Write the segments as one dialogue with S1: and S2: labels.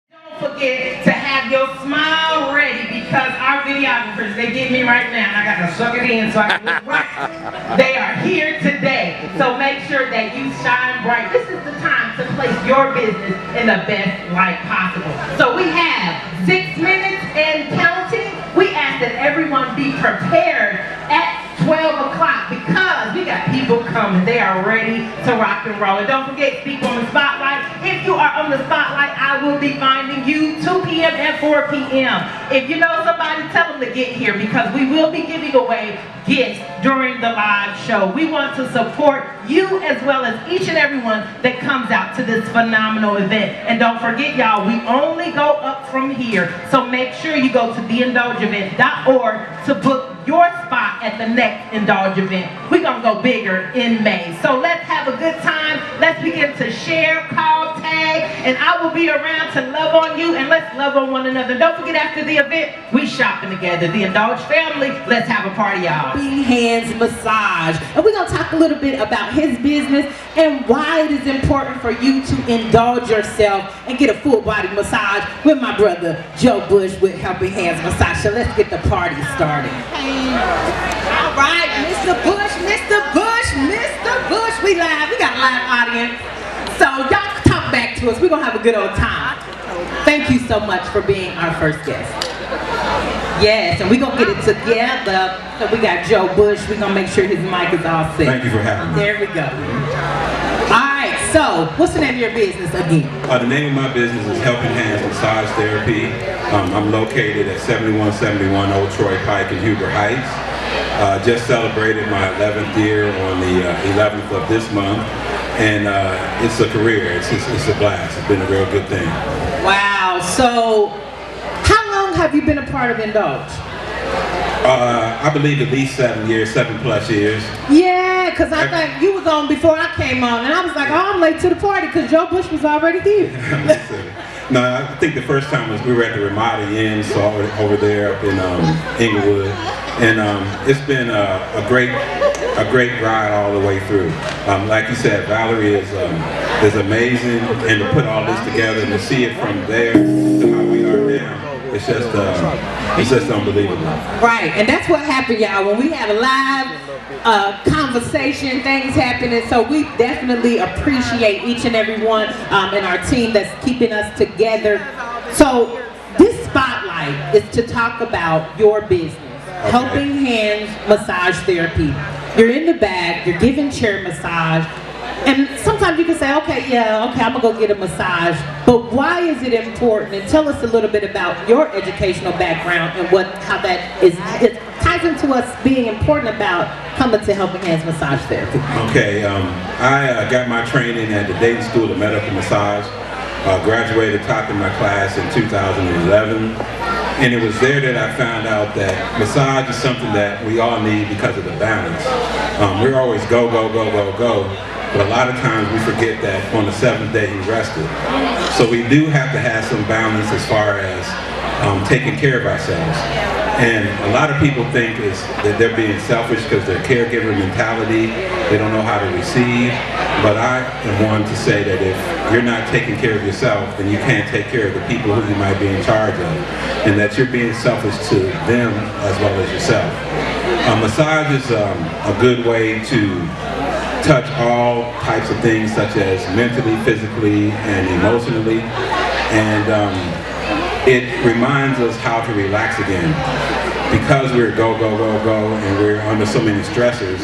S1: Don't forget to have your smile ready because our videographers, they get me right now and I got to suck it in so I can look right. They are here today. So make sure that you shine bright. This is the time to place your business in the best light possible. So we have 6 minutes and counting. We ask that everyone be prepared at 12 o'clock because we got people coming. They are ready to rock and roll. And don't forget, speak on the spotlight. If you are on the spotlight, I will be finding you 2 p.m. and 4 p.m. If you know somebody, tell them to get here because we will be giving away gifts during the live show. We want to support you as well as each and everyone that comes out to this phenomenal event. And don't forget, y'all, we only go up from here. So make sure you go to theindulgeevent.org to book your spot at the next Indulge event. We're going to go bigger in May. So let's have a good time. Let's begin to share, call, tag, and I will be around to love on you and let's love on one another. Don't forget after the event, we shopping together. The Indulge family, let's have a party, y'all.
S2: Hands massage. And we're going to talk a little bit about his business and why it is important for you to indulge yourself and get a full body massage with my brother Joe Bush with Helping Hands Massage. So let's get the party started. All right, Mr. Bush, Mr. Bush, Mr. Bush. We live. We got a live audience. So y'all talk back to us. We're going to have a good old time. Thank you so much for being our first guest. Yes, and we're going to get it together. So we got Joe Bush. We're going to make sure his mic is all set.
S3: Thank you for having me.
S2: There we go. All right, so what's the name of your business again?
S3: The name of my business is Helping Hands Massage Therapy. I'm located at 7171 Old Troy Pike in Huber Heights. Just celebrated my 11th year on the 11th of this month. And it's a career. It's a blast. It's been a real good thing.
S2: Wow. So how long have you been a part of Indulge?
S3: I believe at least 7 years, 7+ years.
S2: Yeah, because I think you was on before I came on, and I was like, oh, I'm late to the party because Joe Bush was already here.
S3: No, I think the first time was we were at the Ramada Inn, so over there up in Inglewood, and it's been a great ride all the way through. Like you said, Valerie is amazing, and to put all this together and to see it from there to how we are now. It's just unbelievable.
S2: Right, and that's what happened, y'all. When we have a live conversation, things happening. So we definitely appreciate each and every one in our team that's keeping us together. So this spotlight is to talk about your business, Helping Hands Massage Therapy. You're in the back, you're giving chair massage. And sometimes you can say, okay, I'm gonna go get a massage. But why is it important? And tell us a little bit about your educational background and how that it ties into us being important about coming to Helping Hands Massage Therapy.
S3: Okay, I got my training at the Dayton School of Medical Massage. Graduated top in my class in 2011. And it was there that I found out that massage is something that we all need because of the balance. We're always go, go, go, go, go. But a lot of times we forget that on the 7th day he rested. So we do have to have some balance as far as taking care of ourselves. And a lot of people think that they're being selfish because they're caregiver mentality. They don't know how to receive. But I am one to say that if you're not taking care of yourself, then you can't take care of the people who you might be in charge of. And that you're being selfish to them as well as yourself. Massage is a good way to touch all types of things such as mentally, physically, and emotionally. And it reminds us how to relax again. Because we're go, go, go, go, and we're under so many stressors,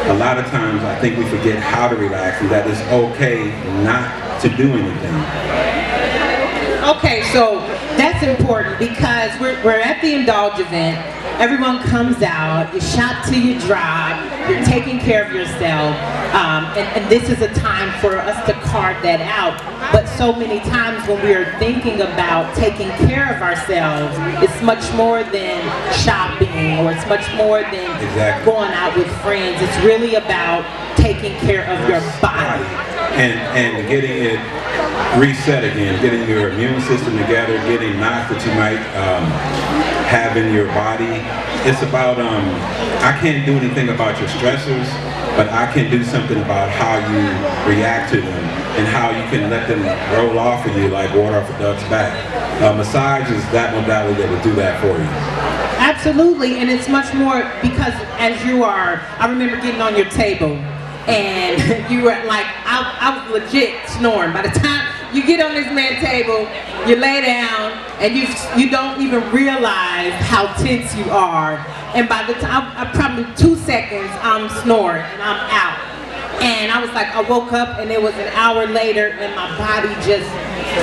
S3: a lot of times I think we forget how to relax and that it's okay not to do anything.
S2: Okay, so that's important because we're at the Indulge event. Everyone comes out, you shop till you drop, you're taking care of yourself, and this is a time for us to carve that out. But so many times when we are thinking about taking care of ourselves, it's much more than shopping or it's much more than going out with friends. It's really about taking care of your body.
S3: And getting it reset again, getting your immune system together, getting knots that you might have in your body. It's about, I can't do anything about your stressors, but I can do something about how you react to them. and how you can let them roll off of you like water off a duck's back. Massage is that modality that will do that for you.
S2: Absolutely, and it's much more because as you are, I remember getting on your table and you were like, I was legit snoring. By the time you get on this man's table, you lay down and you don't even realize how tense you are. And by the time, probably 2 seconds, I'm snoring and I'm out. And I was like, I woke up and it was an hour later and my body just,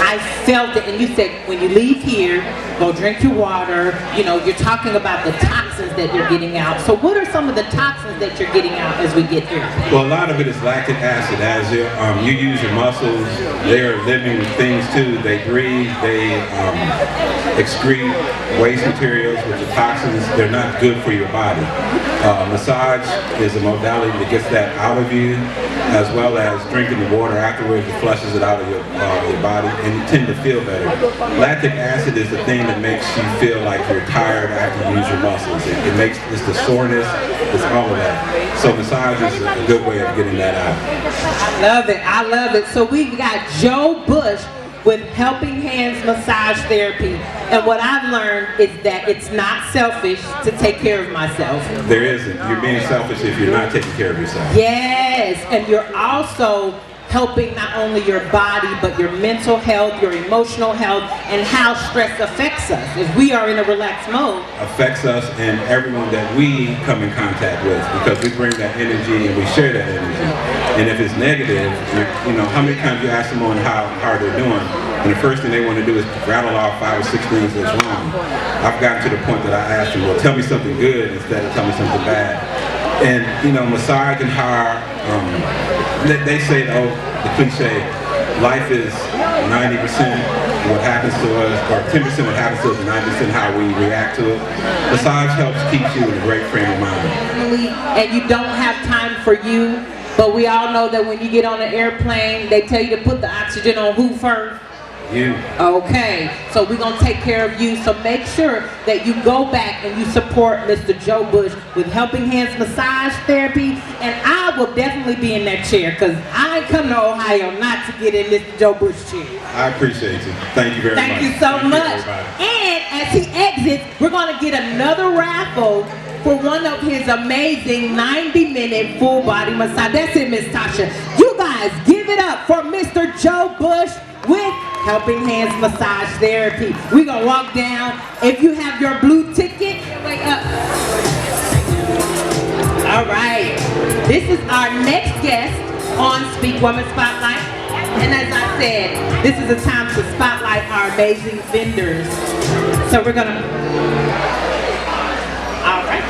S2: I felt it. And you said, when you leave here, go drink your water. You know, you're talking about the toxins that you're getting out. So what are some of the toxins that you're getting out as we get here?
S3: Well, a lot of it is lactic acid. As you use your muscles, they are living things too. They breathe, they excrete waste materials, which are toxins. They're not good for your body. Massage is a modality that gets that out of you, as well as drinking the water afterwards. It flushes it out of your body, and you tend to feel better. Lactic acid is the thing that makes you feel like you're tired after you use your muscles. It's the soreness, it's all of that. So massage is a good way of getting that out.
S2: I love it, I love it. So we've got Joe Bush with Helping Hands Massage Therapy. And what I've learned is that it's not selfish to take care of myself.
S3: There isn't. You're being selfish if you're not taking care of yourself.
S2: Yes, and you're also helping not only your body, but your mental health, your emotional health, and how stress affects us. If we are in a relaxed mode.
S3: Affects us and everyone that we come in contact with, because we bring that energy and we share that energy. And if it's negative, you know, how many times you ask someone how they're doing, and the first thing they want to do is rattle off 5 or 6 things that's wrong. I've gotten to the point that I ask them, well, tell me something good instead of tell me something bad. And, you know, massage and how they say, oh, the cliche, life is 90% what happens to us, or 10% what happens to us, and 90% how we react to it. Massage helps keep you in a great frame of mind.
S2: And you don't have time for you, but we all know that when you get on an airplane, they tell you to put the oxygen on who first?
S3: You.
S2: Okay, so we're going to take care of you. So make sure that you go back and you support Mr. Joe Bush with Helping Hands Massage Therapy. And I will definitely be in that chair because I ain't come to Ohio not to get in Mr. Joe Bush chair.
S3: I appreciate you. Thank you very much.
S2: Thank you so much. And as he exits, we're going to get another raffle for one of his amazing 90-minute full body massage. That's it, Miss Tasha. You guys give it up for Mr. Joe Bush with Helping Hands Massage Therapy. We're gonna walk down. If you have your blue ticket, wake up. All right. This is our next guest on Speak Woman Spotlight. And as I said, this is a time to spotlight our amazing vendors. So we're gonna, all right.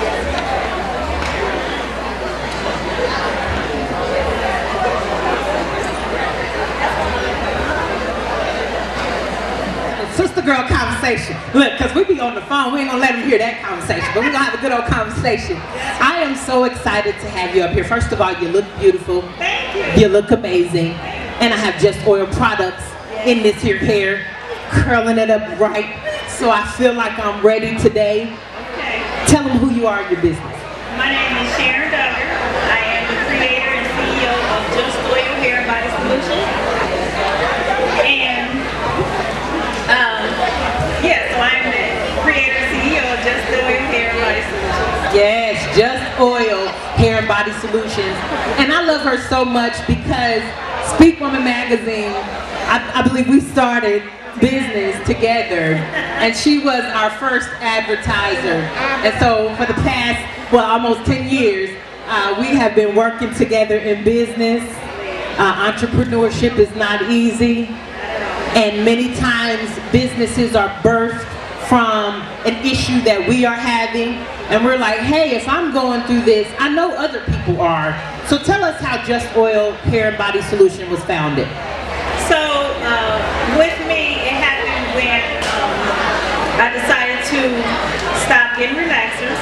S2: Sister girl conversation. Look, because we be on the phone, we ain't gonna let them hear that conversation, but we're gonna have a good old conversation. I am so excited to have you up here. First of all, you look beautiful.
S1: Thank you.
S2: You look amazing. And I have Just Oil products in this here hair, curling it up right. So I feel like I'm ready today.
S1: Okay.
S2: Tell them who you are in your business.
S1: My name is Shanda Campbell. I am the creator and CEO of Just Oil Hair and Body Solutions. And so I'm the creator and CEO of Just Oil Hair and Body Solutions.
S2: Yes, Just Oil Hair and Body Solutions. And I love her so much because Speak Woman Magazine, I believe we started business together, and she was our first advertiser. And so for the past, well, almost 10 years, we have been working together in business. Entrepreneurship is not easy, and many times businesses are birthed from an issue that we are having, and we're like, hey, if I'm going through this, I know other people are. So tell us how Just Oil Hair and Body Solution was founded.
S1: So with me, it happened when I decided to stop getting relaxers.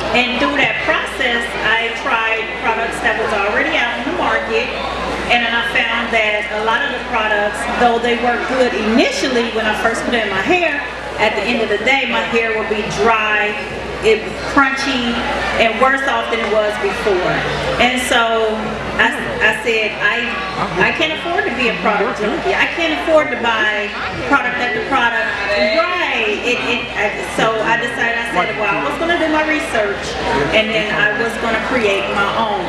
S1: And through that process, I tried products that was already out in the market. And then I found that a lot of the products, though they worked good initially when I first put it in my hair,
S4: at the end of the day, my hair will be dry, it crunchy, and worse off than it was before. And so I said, I can't afford to be a product junkie. I can't afford to buy product after product. Right. So I decided, I said, well, I was going to do my research, and then I was going to create my own.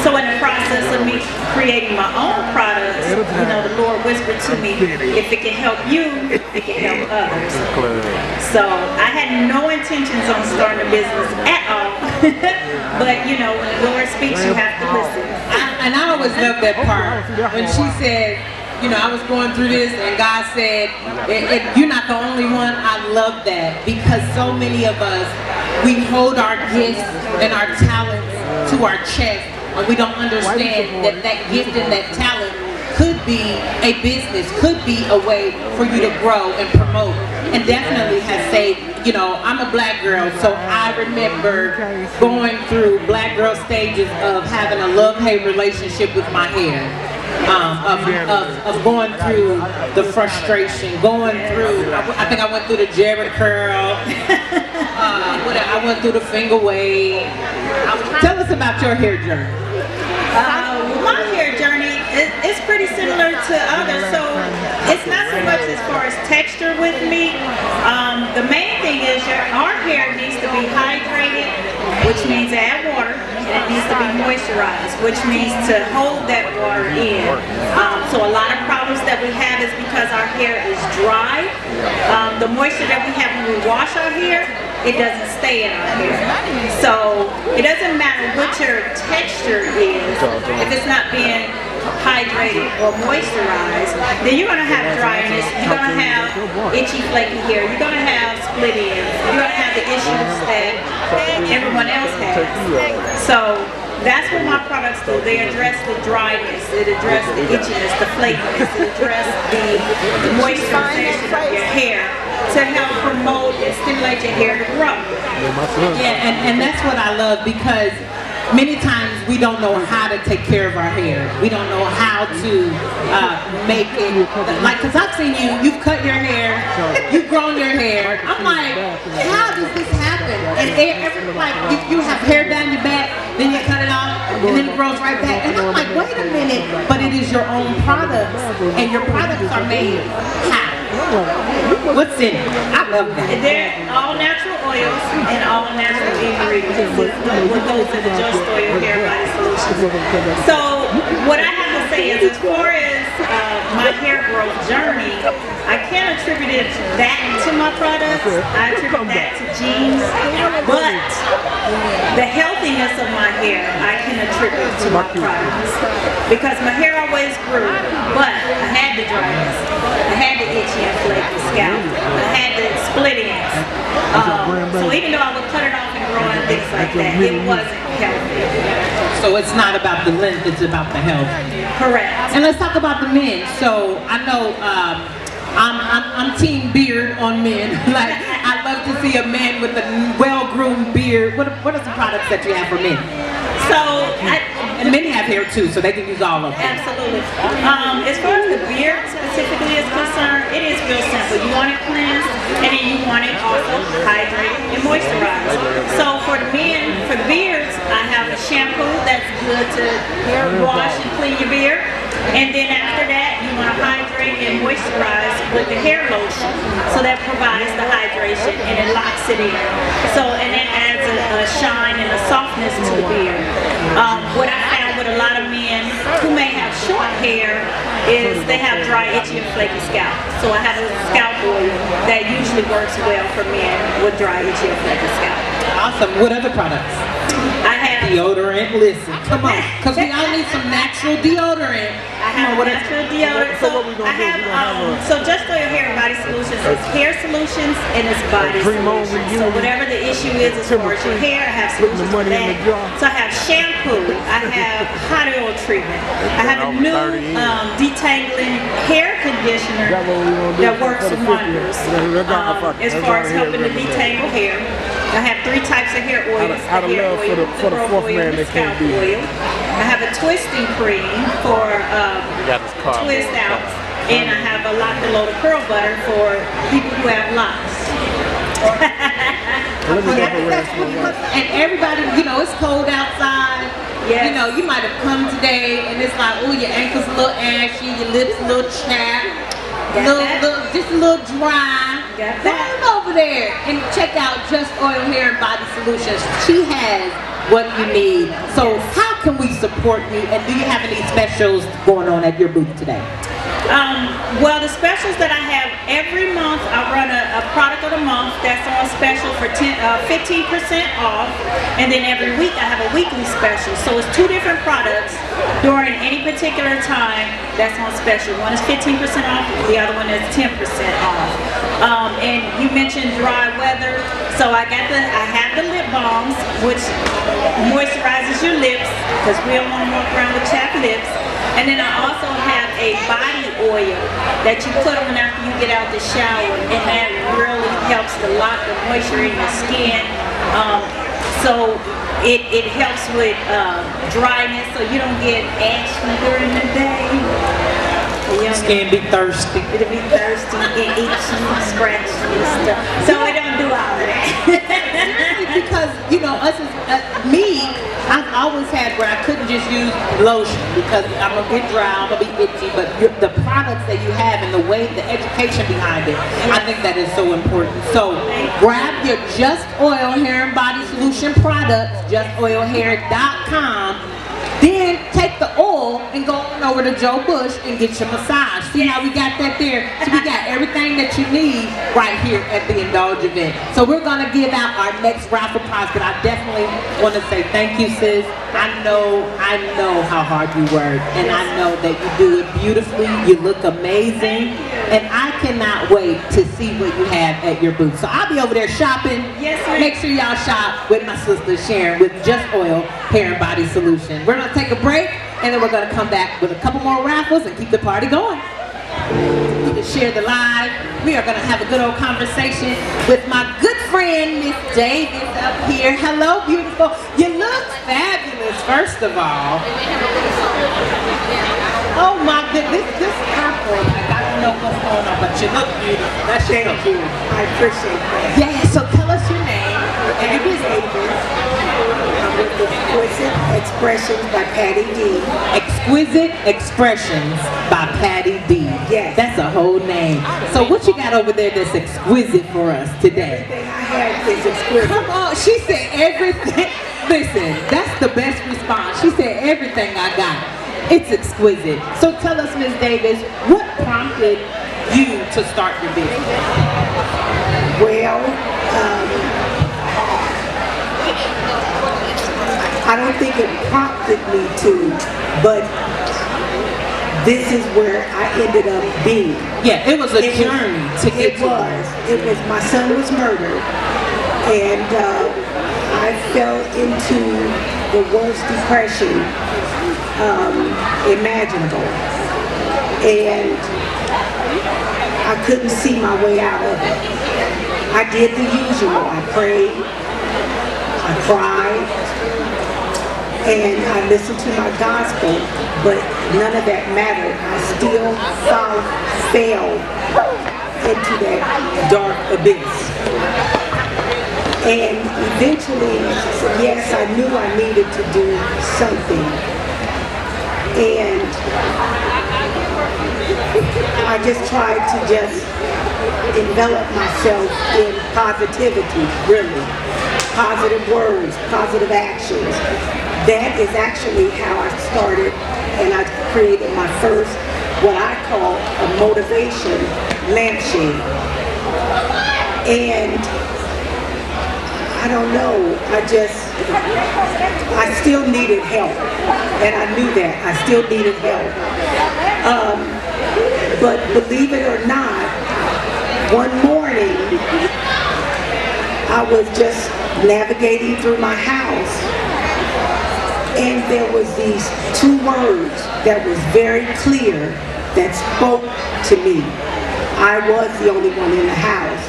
S4: So in the process of me creating my own products, you know, the Lord whispered to me, if it can help you, it can help others. So I had no intentions on starting a business at all. But you know, when the Lord speaks, you have to listen.
S2: And I always love that part when she said, you know, I was going through this and God said, you're not the only one. I love that, because so many of us, we hold our gifts and our talents to our chest, and we don't understand that that gift and that talent could be a business, could be a way for you to grow and promote, and definitely has saved. You know, I'm a black girl, so I remember going through black girl stages of having a love-hate relationship with my hair. Of going through the frustration, going through, I think I went through the Jerry curl, I went through the finger wave. Tell us about your hair journey.
S4: My hair journey is pretty similar to others, so it's not so much as far as texture with me. The main thing is our hair needs to be hydrated, which means add water, and it needs to be moisturized, which means to hold that water in. So a lot of problems that we have is because our hair is dry. The moisture that we have when we wash our hair, it doesn't stay in our hair. So it doesn't matter what your texture is, if it's not being hydrated or moisturized, then you're going to have dryness, you're going to have itchy, flaky hair, you're going to have split ends, you're going to have the issues that everyone else has. So that's what my products do. They address the dryness, it address the itchiness, the flakiness, it address the moisturization of your hair to help promote and stimulate your hair to grow.
S2: Yeah, and that's what I love, because many times we don't know how to take care of our hair. We don't know how to make it, like, because I've seen you've cut your hair, you've grown your hair. I'm like, how does this happen? And like, you have hair down your back, then you cut it off, and then it grows right back. And I'm like, wait a minute, but it is your own products, and your products are made how? What's in it? I love that.
S4: They're all natural oils and all natural ingredients. What goes in the Just Oil Hair Body Solutions. So what I have to say is, as far as my hair growth journey, I can't attribute that to my products. I attribute that to genes, but the healthiness of my hair I can attribute to my products, because my hair always grew, but I had the dryness, I had the itchy and flaky scalp, I had the split ends. So even though I would cut it off and grow and things like that, it wasn't healthy.
S2: So it's not about the length, it's about the health.
S4: Correct.
S2: And let's talk about the men. So I know I'm team beard on men. Like, I love to see a man with a well-groomed beard. What are the products that you have for men?
S4: So,
S2: and men have hair too, so they can use all of them.
S4: Absolutely. As far as the beard specifically is concerned, it is real simple. You want it cleansed, and then you want it also hydrated and moisturized. So for the men, for the beards, I have a shampoo that's good to wash and clean your beard. And then after that, you want to hydrate and moisturize with the hair lotion. So that provides the hydration and it locks it in. So, and it adds a shine and a softness to the beard. What I found with a lot of men who may have short hair is they have dry, itchy, and flaky scalp. So I have a scalp oil that usually works well for men with dry, itchy, and flaky scalp.
S2: Awesome. What other products?
S4: I have
S2: deodorant. Listen, come on, because we all need some natural deodorant.
S4: I have natural deodorant. So I have so Just Oil Hair and Body Solutions is hair solutions and it's body solutions. So whatever the issue is as far as your hair, I have solutions for that. So I have shampoo. I have hot oil treatment. I have a new detangling hair conditioner that works wonders as far as helping to detangle hair. I have 3 types of hair oils: the hair oil, the growth oil, and the scalp oil. I have a twisting cream for twist out And I have a lock and load of pearl butter for people who have locks.
S2: And everybody, you know, it's cold outside.
S4: Yes.
S2: You know, you might have come today and it's like, oh, your ankle's a little ashy, your lips a little chapped, just a little dry.
S4: Got
S2: Go
S4: that.
S2: on over there and check out Just Oil Hair and Body Solutions. She has what you need. So how can we support you? And do you have any specials going on at your booth today?
S4: Well, the specials that I have every month, I run a product of the month that's on special for 15% off, and then every week I have a weekly special. So it's 2 different products during any particular time that's on special. One is 15% off, the other one is 10% off. And you mentioned dry weather, so I have the lip balms, which moisturizes your lips because we don't want to walk around with chapped lips. And then I also have a body oil that you put on after you get out the shower, and that really helps to lock the moisture in your skin. So it helps with dryness, so you don't get ashy during the day.
S2: Skin be thirsty.
S4: It'll be thirsty and itchy, scratchy and stuff. So it don't do all of that.
S2: Because, you know, I've always had where I couldn't just use lotion because I'm going to get dry, I'm going to be itchy, but the products that you have and the way, the education behind it, I think that is so important. So grab your Just Oil Hair and Body Solution products, justoilhair.com. Then take the oil and go on over to Joe Bush and get your massage. See how we got that there? So we got everything that you need right here at the Indulge event. So we're going to give out our next raffle prize, but I definitely want to say thank you, sis. I know how hard you work, and I know that you do it beautifully. You look amazing, and I cannot wait to see what you have at your booth. So I'll be over there shopping.
S4: Yes, ma'am.
S2: Make sure y'all shop with my sister Sharon with Just Oil Hair and Body Solution. We're going to take a break, and then we're going to come back with a couple more raffles and keep the party going. You can share the live. We are going to have a good old conversation with my good friend, Miss Davis, up here. Hello, beautiful. You look fabulous, first of all. Oh my goodness, this purple, I don't know what's going on, but you look beautiful. That's
S5: Thank you. I appreciate that.
S2: Yeah, so tell us your name and your business.
S5: I'm with Exquisite Expressions by Patty D.
S2: Exquisite Expressions by Patty D.
S5: Yes.
S2: That's a whole name. So what you got over there that's exquisite for us today?
S5: Everything I have is exquisite.
S2: Come on, she said everything. Listen, that's the best response. She said everything I got. It's exquisite. So tell us, Ms. Davis, what prompted you to start your business?
S5: Well, I don't think it prompted me to, but this is where I ended up being.
S2: Yeah, it was a journey to get to
S5: It was. My son was murdered, and I fell into the worst depression imaginable, and I couldn't see my way out of it. I did the usual. I prayed, I cried, and I listened to my gospel, but none of that mattered. I still fell into that dark abyss. And eventually, yes, I knew I needed to do something. And I just tried to just envelop myself in positivity, really. Positive words, positive actions. That is actually how I started, and I created my first, what I call a motivation lampshade. And I don't know, I still needed help, and I knew that, I still needed help. But believe it or not, one morning, I was just navigating through my house, and there was these 2 words that was very clear that spoke to me. I was the only one in the house,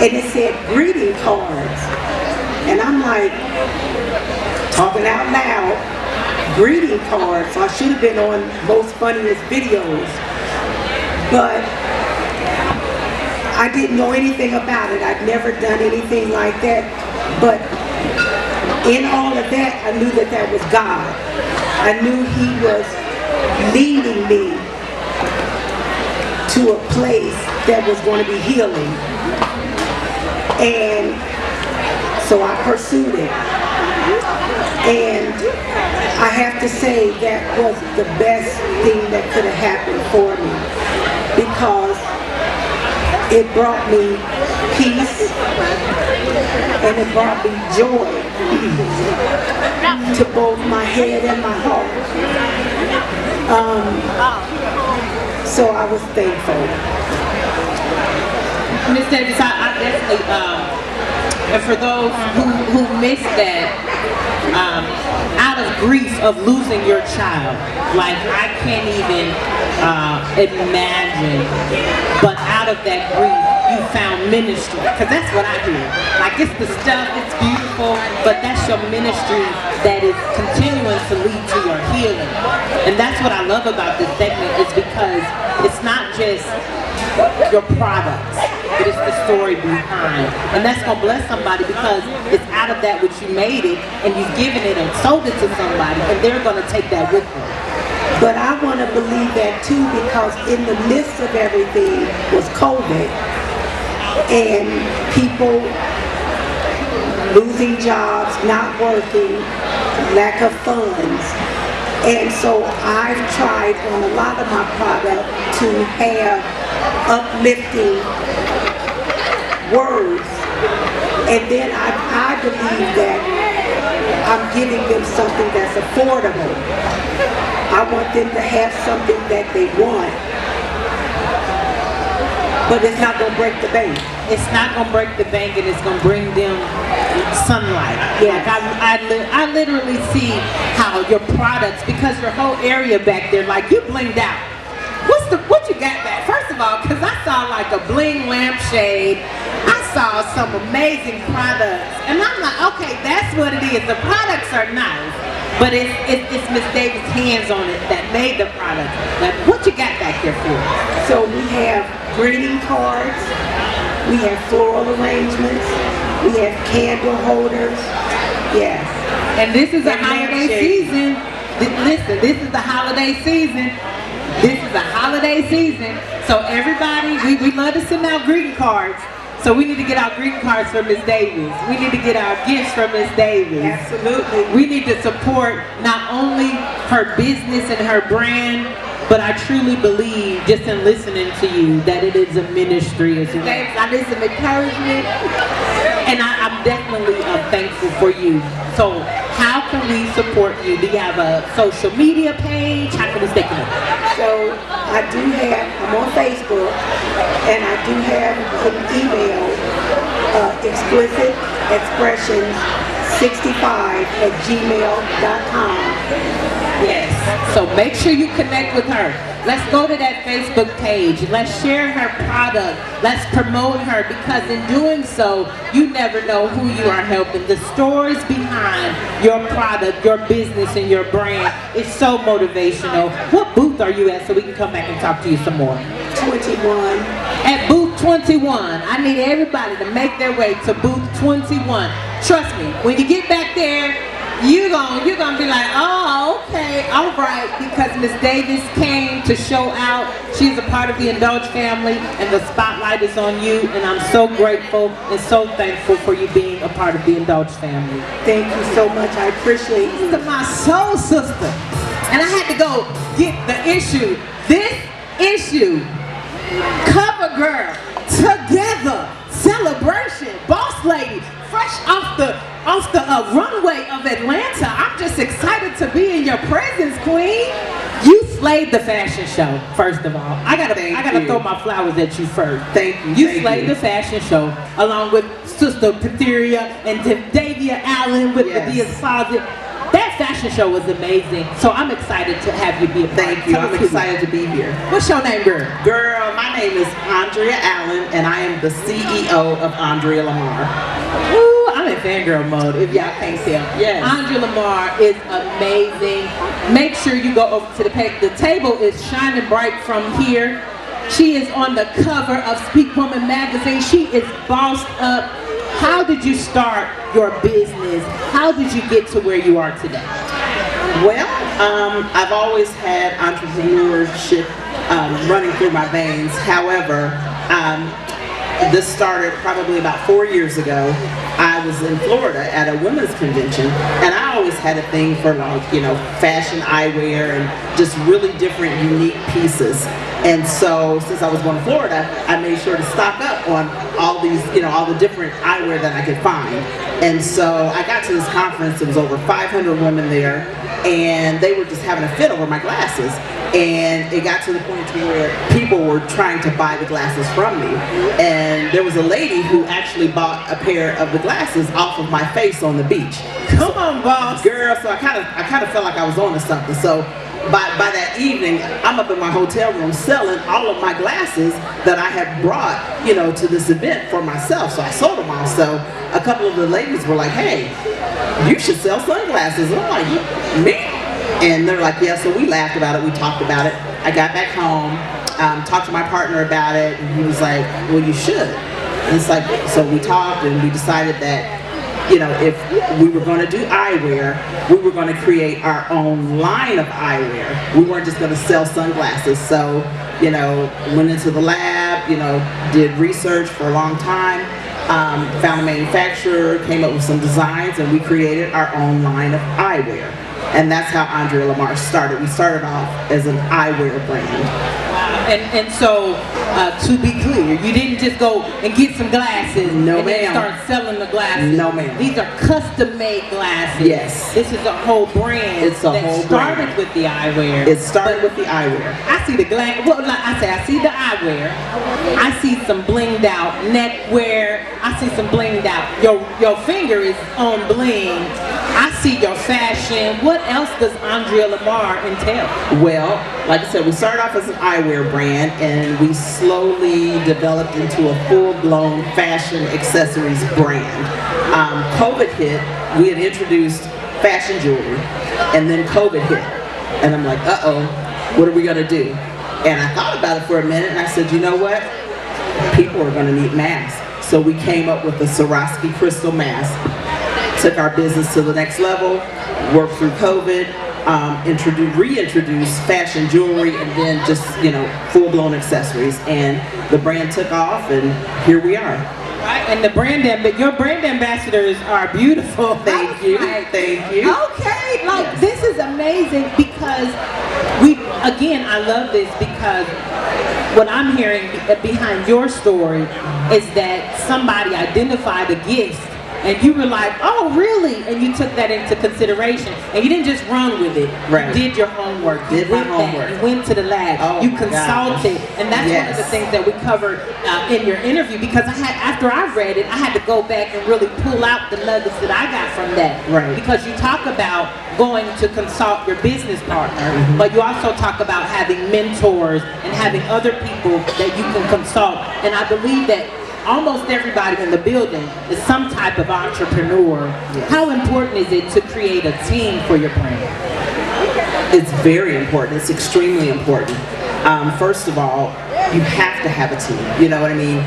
S5: and it said greeting cards. And I'm like, talking out loud, greeting cards. I should have been on most funniest videos. But I didn't know anything about it. I'd never done anything like that. But in all of that, I knew that that was God. I knew He was leading me to a place that was going to be healing. And so I pursued it. And I have to say that was the best thing that could have happened for me, because it brought me peace and it brought me joy to both my head and my heart. So I was thankful.
S2: Miss Davis, I definitely, and for those who missed that, out of grief of losing your child, like I can't even imagine, but out of that grief, you found ministry, because that's what I hear. Like it's the stuff, it's beautiful, but that's your ministry that is continuing to lead to your healing. And that's what I love about this segment, is because it's not just your products, but it's the story behind. And that's going to bless somebody, because it's out of that which you made it, and you've given it and sold it to somebody, and they're going to take that with them.
S5: But I want to believe that too, because in the midst of everything was COVID and people losing jobs, not working, lack of funds. And so I've tried on a lot of my product to have uplifting words. And then I believe that I'm giving them something that's affordable. I want them to have something that they want. But it's not going to break the bank.
S2: It's not going to break the bank, and it's going to bring them sunlight.
S5: Yes.
S2: Like I literally see how your products, because your whole area back there, like you blinged out. What you got back? First of all, because I saw like a bling lampshade. I saw some amazing products. And I'm like, okay, that's what it is. The products are nice. But it's Miss Davis' hands on it that made the product. Like, what you got back there for?
S5: So we have greeting cards, we have floral arrangements, we have candle holders, yes.
S2: And this is a
S5: And
S2: holiday
S5: lampshades.
S2: season. Listen, this is the holiday season. This is a holiday season. So everybody, we love to send out greeting cards. So we need to get our greeting cards for Miss Davis. We need to get our gifts from Miss Davis.
S5: Absolutely.
S2: We need to support not only her business and her brand, but I truly believe, just in listening to you, that it is a ministry as well. Davis, I need some encouragement. And I'm definitely thankful for you. So how can we support you? Do you have a social media page? How can we stay connected?
S5: So I'm on Facebook, and I do have an email, explicitexpressions65@gmail.com.
S2: Yes. So make sure you connect with her. Let's go to that Facebook page. Let's share her product. Let's promote her, because in doing so, you never know who you are helping. The stories behind your product, your business, and your brand is so motivational. What booth are you at so we can come back and talk to you some more?
S5: 21.
S2: At booth 21. I need everybody to make their way to booth 21. Trust me, when you get back there, you're gonna be like, oh, okay, all right, because Miss Davis came to show out. She's a part of the Indulge family, and the spotlight is on you, and I'm so grateful and so thankful for you being a part of the Indulge family.
S5: Thank you so much. I appreciate you.
S2: To my soul sister. And I had to go get the issue. This issue, cover girl, together, celebration, boss lady, fresh off the runway of Atlanta. I'm just excited to be in your presence, queen. You slayed the fashion show, first of all. I gotta throw my flowers at you first.
S5: Thank you.
S2: You slayed the fashion show, along with Sister Pateria and Davia Allen with the Dia Closet. That fashion show was amazing, so I'm excited to have you be a part.
S6: Thank you. I'm excited to be here.
S2: What's your name, girl?
S6: Girl, my name is Andrea Allen, and I am the CEO of Andrea Lamar.
S2: Ooh, I'm in fangirl mode, if y'all can't tell.
S6: Yes.
S2: Andrea Lamar is amazing. Make sure you go over to the page. The table is shining bright from here. She is on the cover of Speak Woman magazine. She is bossed up. How did you start your business? How did you get to where you are today?
S6: Well, I've always had entrepreneurship running through my veins. However, this started probably about 4 years ago. I was in Florida at a women's convention, and I always had a thing for, like, you know, fashion eyewear and just really different, unique pieces. And so, since I was going to Florida, I made sure to stock up on all these, you know, all the different eyewear that I could find. And so I got to this conference. There was over 500 women there, and they were just having a fit over my glasses. And it got to the point to where people were trying to buy the glasses from me. And there was a lady who actually bought a pair of the glasses off of my face on the beach.
S2: Come on, boss.
S6: Girl, so I kind of felt like I was on to something. So by that evening, I'm up in my hotel room selling all of my glasses that I had brought, you know, to this event for myself. So I sold them all. So a couple of the ladies were like, "Hey, you should sell sunglasses." And I'm like, "Me?" And they're like, "Yeah." So we laughed about it. We talked about it. I got back home, talked to my partner about it, and he was like, "Well, you should." And it's like, so we talked and we decided that, you know, if we were going to do eyewear, we were going to create our own line of eyewear. We weren't just going to sell sunglasses. So, you know, went into the lab, you know, did research for a long time, found a manufacturer, came up with some designs, and we created our own line of eyewear. And that's how Andrea Lamar started. We started off as an eyewear brand.
S2: And so, to be clear, you didn't just go and get some glasses
S6: No,
S2: and then
S6: ma'am.
S2: start selling the glasses.
S6: No, ma'am.
S2: These are custom-made glasses.
S6: Yes.
S2: This is a whole brand.
S6: It's a
S2: that
S6: whole
S2: started
S6: brand.
S2: with the eyewear.
S6: It started with the eyewear.
S2: I see the glass. Well, like I say, I see the eyewear. I see some blinged out neckwear. I see some blinged out. Your finger is on bling. I see your fashion. What else does Andrea Lamar entail?
S6: Well, like I said, we started off as an eyewear brand, and we slowly developed into a full-blown fashion accessories brand. COVID hit, we had introduced fashion jewelry, and then COVID hit. And I'm like, uh-oh, what are we gonna do? And I thought about it for a minute, and I said, you know what? People are gonna need masks. So we came up with the Swarovski crystal mask. Took our business to the next level, worked through COVID, reintroduced fashion jewelry, and then just, you know, full-blown accessories. And the brand took off, and here we are.
S2: Right, and your brand ambassadors are beautiful.
S6: Thank you, thank you.
S2: Okay, like this is amazing because I love this because what I'm hearing behind your story is that somebody identified a gift. And you were like, oh, really? And you took that into consideration. And you didn't just run with it.
S6: Right.
S2: You did your homework.
S6: Did my homework.
S2: You went to the lab.
S6: Oh,
S2: you
S6: my
S2: consulted.
S6: gosh.
S2: And that's one of the things that we covered in your interview because after I read it, I had to go back and really pull out the nuggets that I got from that.
S6: Right.
S2: Because you talk about going to consult your business partner, but you also talk about having mentors and having other people that you can consult. And I believe that almost everybody in the building is some type of entrepreneur.
S6: Yes.
S2: How important is it to create a team for your brand?
S6: It's very important. It's extremely important. First of all, you have to have a team. You know what I mean?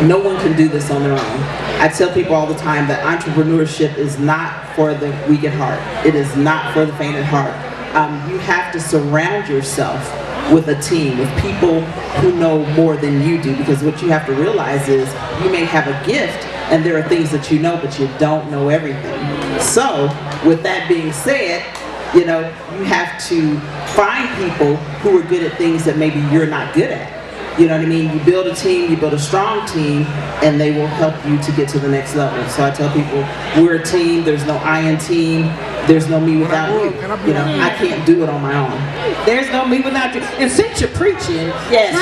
S6: No one can do this on their own. I tell people all the time that entrepreneurship is not for the weak at heart. It is not for the faint at heart. You have to surround yourself with a team, with people who know more than you do, because what you have to realize is you may have a gift and there are things that you know, but you don't know everything. So, with that being said, you know, you have to find people who are good at things that maybe you're not good at. You know what I mean? You build a team, you build a strong team, and they will help you to get to the next level. So I tell people, we're a team, there's no I in team, there's no me without you. You know, I can't do it on my own.
S2: There's no me without you. And since you're preaching,
S6: Yes,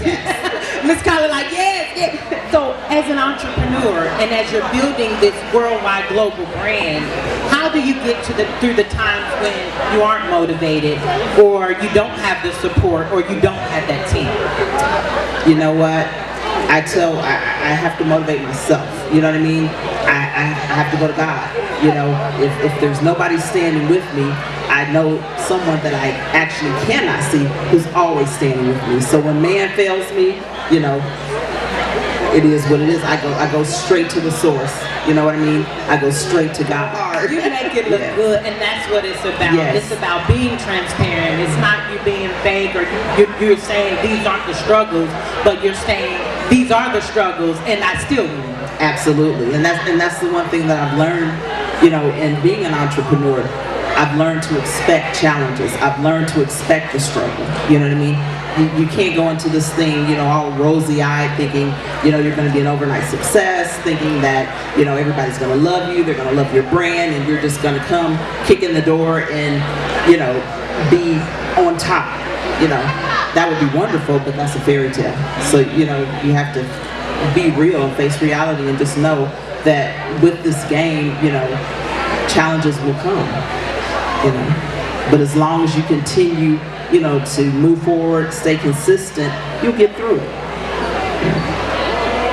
S6: yes.
S2: Miss Carla, like, yes. So as an entrepreneur and as you're building this worldwide global brand, how do you get through the times when you aren't motivated or you don't have the support or you don't have that team?
S6: You know what? I have to motivate myself. You know what I mean? I have to go to God. You know, if there's nobody standing with me, I know someone that I actually cannot see who's always standing with me. So when man fails me, you know, it is what it is. I go straight to the source. You know what I mean? I go straight to God.
S2: You make it look good, and that's what it's about.
S6: Yes.
S2: It's about being transparent. It's not you being fake, or you're saying these aren't the struggles, but you're saying these are the struggles, and I still win.
S6: Absolutely, and that's the one thing that I've learned, you know, in being an entrepreneur. I've learned to expect challenges. I've learned to expect the struggle. You know what I mean? You can't go into this thing, you know, all rosy-eyed, thinking, you know, you're going to be an overnight success, thinking that, you know, everybody's going to love you, they're going to love your brand, and you're just going to come, kick in the door, and, you know, be on top. You know, that would be wonderful, but that's a fairy tale. So, you know, you have to be real and face reality, and just know that with this game, you know, challenges will come. You know, but as long as you continue, you know, to move forward, stay consistent, you'll get through it.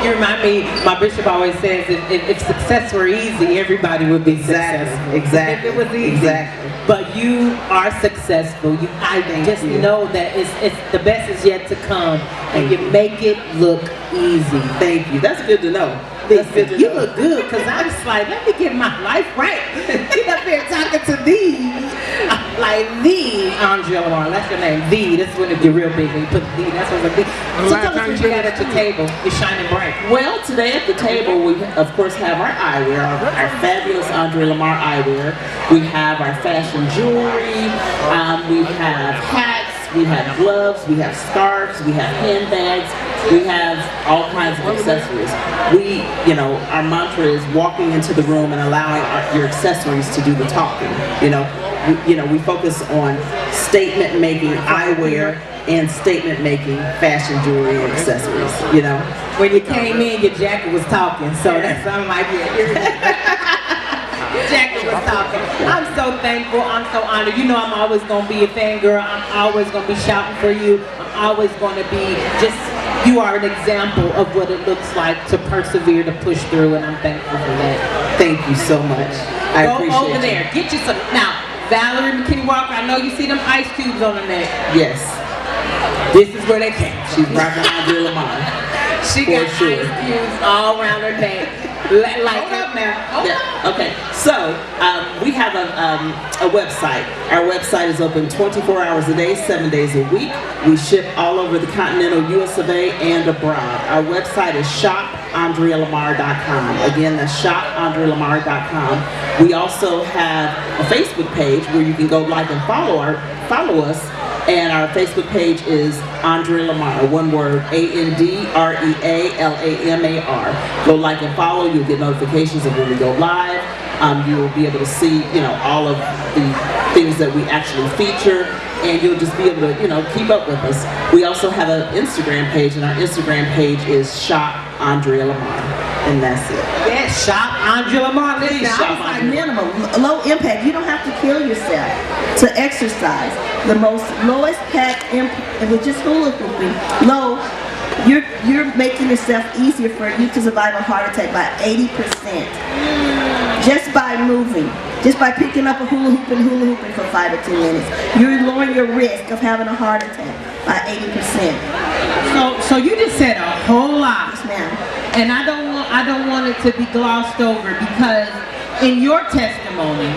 S2: You remind me, my bishop always says, if success were easy, everybody would be successful.
S6: Exactly.
S2: If it was easy.
S6: Exactly.
S2: But you are successful. I just know that it's the best is yet to come, and you make it look easy.
S6: Thank you. That's good to know. That's good to
S2: You
S6: know.
S2: look good, because I'm just like, let me get my life right. Get up here talking to like the Andrea Lamar. That's your name, the. That's when it get real big. When you put the, that's what's like the. So tell us what you got at your table. You're shining bright.
S6: Well, today at the table, we of course have our eyewear, our fabulous Andrea Lamar eyewear. We have our fashion jewelry. We have hats. We have gloves. We have scarves. We have handbags. We have all kinds of accessories. We, you know, our mantra is walking into the room and allowing your accessories to do the talking. You know, we focus on statement making eyewear and statement making fashion jewelry and accessories. You know,
S2: When you came in, your jacket was talking, so that's I'm like, your jacket was talking. I'm so thankful. I'm so honored. You know, I'm always gonna be a fangirl. I'm always gonna be shouting for you. I'm always gonna be just. You are an example of what it looks like to persevere, to push through, and I'm thankful for that.
S6: thank you so much. I
S2: Go
S6: appreciate
S2: over
S6: you.
S2: there, get you some. Now, Valerie McKinney Walker, I know you see them ice cubes on the neck.
S6: Yes,
S2: This is where they came.
S6: she's rocking Andrea Lamar.
S2: She
S6: For
S2: got
S6: sure.
S2: ice cubes all around her neck. Like,
S6: Hold up now. Yeah. Okay. So we have a website. Our website is open 24 hours a day, 7 days a week. We ship all over the continental US of A and abroad. Our website is shopandrealamar.com. Again, that's shopandrealamar.com. We also have a Facebook page where you can go like and follow us. And our Facebook page is Andrea Lamar, one word, ANDREALAMAR. Go like and follow. You'll get notifications of when we go live. You will be able to see, you know, all of the things that we actually feature, and you'll just be able to, you know, keep up with us. We also have an Instagram page, and our Instagram page is Shop Andrea Lamar, and that's it.
S2: Yes, shop Andrea Lamar. Listen,
S6: Please
S2: I
S6: shop
S2: was like,
S6: Andrea.
S7: Minimal, low impact. You don't have to kill yourself to exercise. The lowest pack with just hula hooping, low, you're making yourself easier for you to survive a heart attack by 80%. Just by moving, just by picking up a hula hooping for 5 or 10 minutes, you're lowering your risk of having a heart attack by 80%.
S2: So you just said a whole lot.
S7: Yes, ma'am.
S2: And I don't want it to be glossed over, because in your testimony,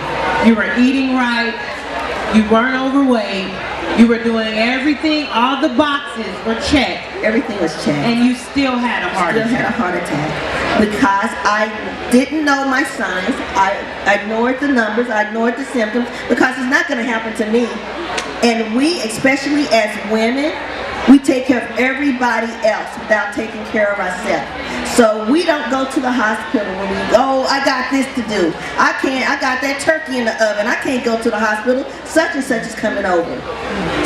S2: you were eating right, you weren't overweight, you were doing everything, all the boxes were checked,
S7: Everything was checked.
S2: and you still had a heart
S7: Still had a
S2: attack.
S7: heart attack because I didn't know my signs. I ignored the numbers. I ignored the symptoms because it's not going to happen to me. And we, especially as women, we take care of everybody else without taking care of ourselves. So we don't go to the hospital when we go, I got this to do. I got that turkey in the oven. I can't go to the hospital. Such and such is coming over.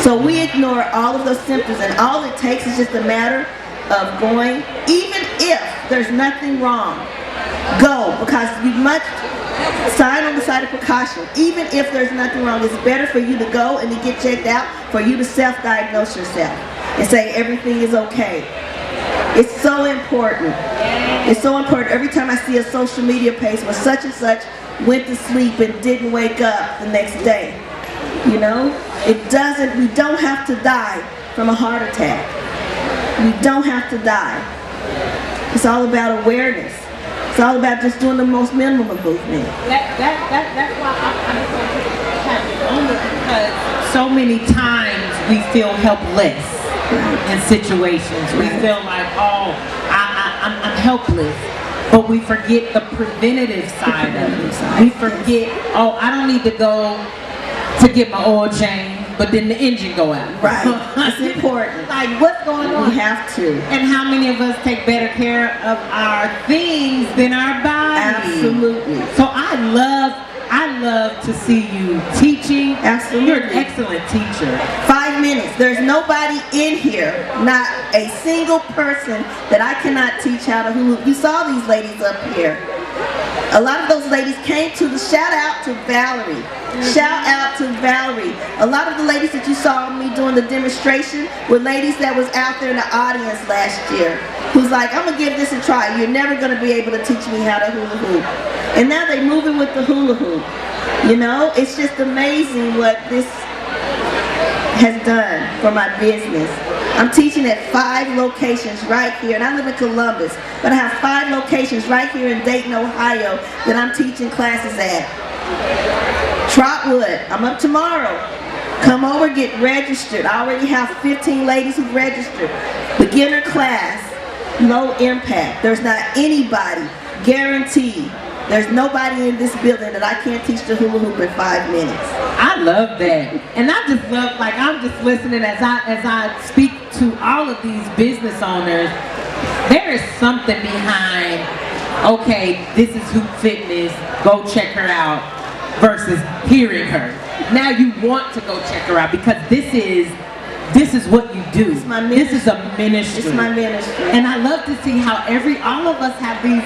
S7: So we ignore all of those symptoms, and all it takes is just a matter of going, even if there's nothing wrong. Go, because you must sign on the side of precaution. Even if there's nothing wrong, it's better for you to go and to get checked out, for you to self-diagnose yourself and say everything is okay. It's so important. It's so important. Every time I see a social media page where such and such went to sleep and didn't wake up the next day, you know, we don't have to die from a heart attack. We don't have to die. It's all about awareness. It's all about just doing the most minimum of movement.
S2: That's why I'm so happy only because so many times we feel helpless in situations. We feel like, oh, I'm helpless. But we forget the preventative side of it. We forget, oh, I don't need to go to get my oil change, but then the engine go out.
S7: Right. It's important.
S2: Like, what's going on?
S7: We have to.
S2: And how many of us take better care of our things than our bodies?
S7: Absolutely.
S2: So I love to see you teaching.
S7: Absolutely.
S2: You're an excellent teacher.
S7: 5 minutes. There's nobody in here, not a single person that I cannot teach how to hula. You saw these ladies up here. A lot of those ladies came to the shout out to Valerie. Shout out to Valerie. A lot of the ladies that you saw me doing the demonstration were ladies that was out there in the audience last year who's like, I'm gonna give this a try. You're never gonna be able to teach me how to hula hoop. And now they're moving with the hula hoop. You know, it's just amazing what this has done for my business. I'm teaching at 5 locations right here, and I live in Columbus, but I have 5 locations right here in Dayton, Ohio that I'm teaching classes at. Trotwood, I'm up tomorrow. Come over, get registered. I already have 15 ladies who've registered. Beginner class, low impact. There's not anybody, guaranteed. There's nobody in this building that I can't teach the hula hoop in 5 minutes.
S2: I love that. And I just love, like, I'm just listening as I speak to all of these business owners. There is something behind, okay, this is Hoop Fitness, go check her out, versus hearing her. Now you want to go check her out because this is what you do.
S7: It's my ministry.
S2: This is a ministry.
S7: It's my ministry.
S2: And I love to see how all of us have these,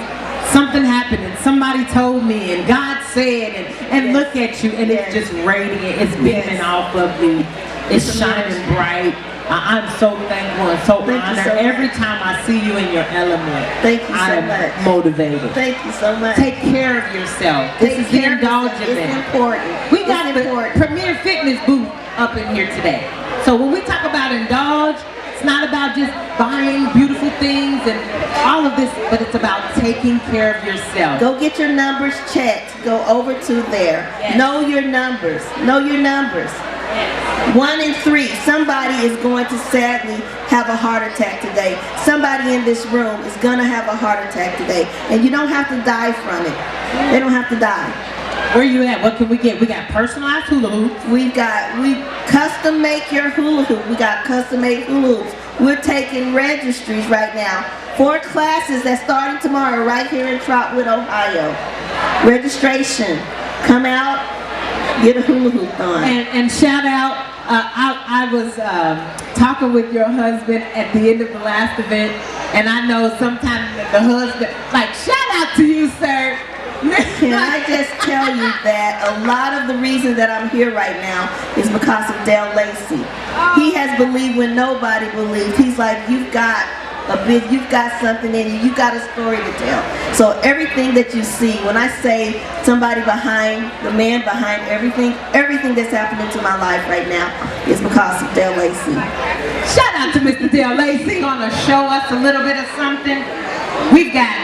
S2: something happened and somebody told me and God said and
S7: Yes.
S2: look at you and
S7: Yes.
S2: it's just radiant, it's beaming
S7: Yes.
S2: off of you, it's
S7: a
S2: shining
S7: ministry.
S2: bright. I'm so thankful and so
S7: Thank you
S2: honored.
S7: so much.
S2: Every time I see you in your element,
S7: Thank you so
S2: I'm
S7: much.
S2: motivated.
S7: Thank you so much.
S2: Take care of yourself. This is the
S7: Take care of
S2: Indulge
S7: yourself. It's
S2: event.
S7: important.
S2: We got
S7: It's
S2: the
S7: important.
S2: Premier Fitness booth up in here today. So when we talk about Indulge, it's not about just buying beautiful things and all of this, but it's about taking care of yourself.
S7: Go get your numbers checked. Go over to there.
S2: Yes.
S7: Know your numbers. Know your numbers. 1 in 3, somebody is going to sadly have a heart attack today. Somebody in this room is going to have a heart attack today. And you don't have to die from it. They don't have to die.
S2: Where you at? What can we get? We got personalized hula hoops.
S7: We custom make your hula hoop. We got custom made hula hoops. We're taking registries right now. 4 classes that's starting tomorrow right here in Trotwood, Ohio. Registration. Come out, get a hula hoop on.
S2: And shout out, I was talking with your husband at the end of the last event, and I know sometimes the husband, like, shout out to you, sir.
S7: Can I just tell you that a lot of the reason that I'm here right now is because of Dale Lacey. He has believed when nobody believed. He's like, you've got something in you, you've got a story to tell. So everything that you see, when I say somebody behind, the man behind everything that's happening to my life right now is because of Dale Lacey.
S2: Shout out to Mr. Dale Lacey, gonna show us a little bit of something. We've got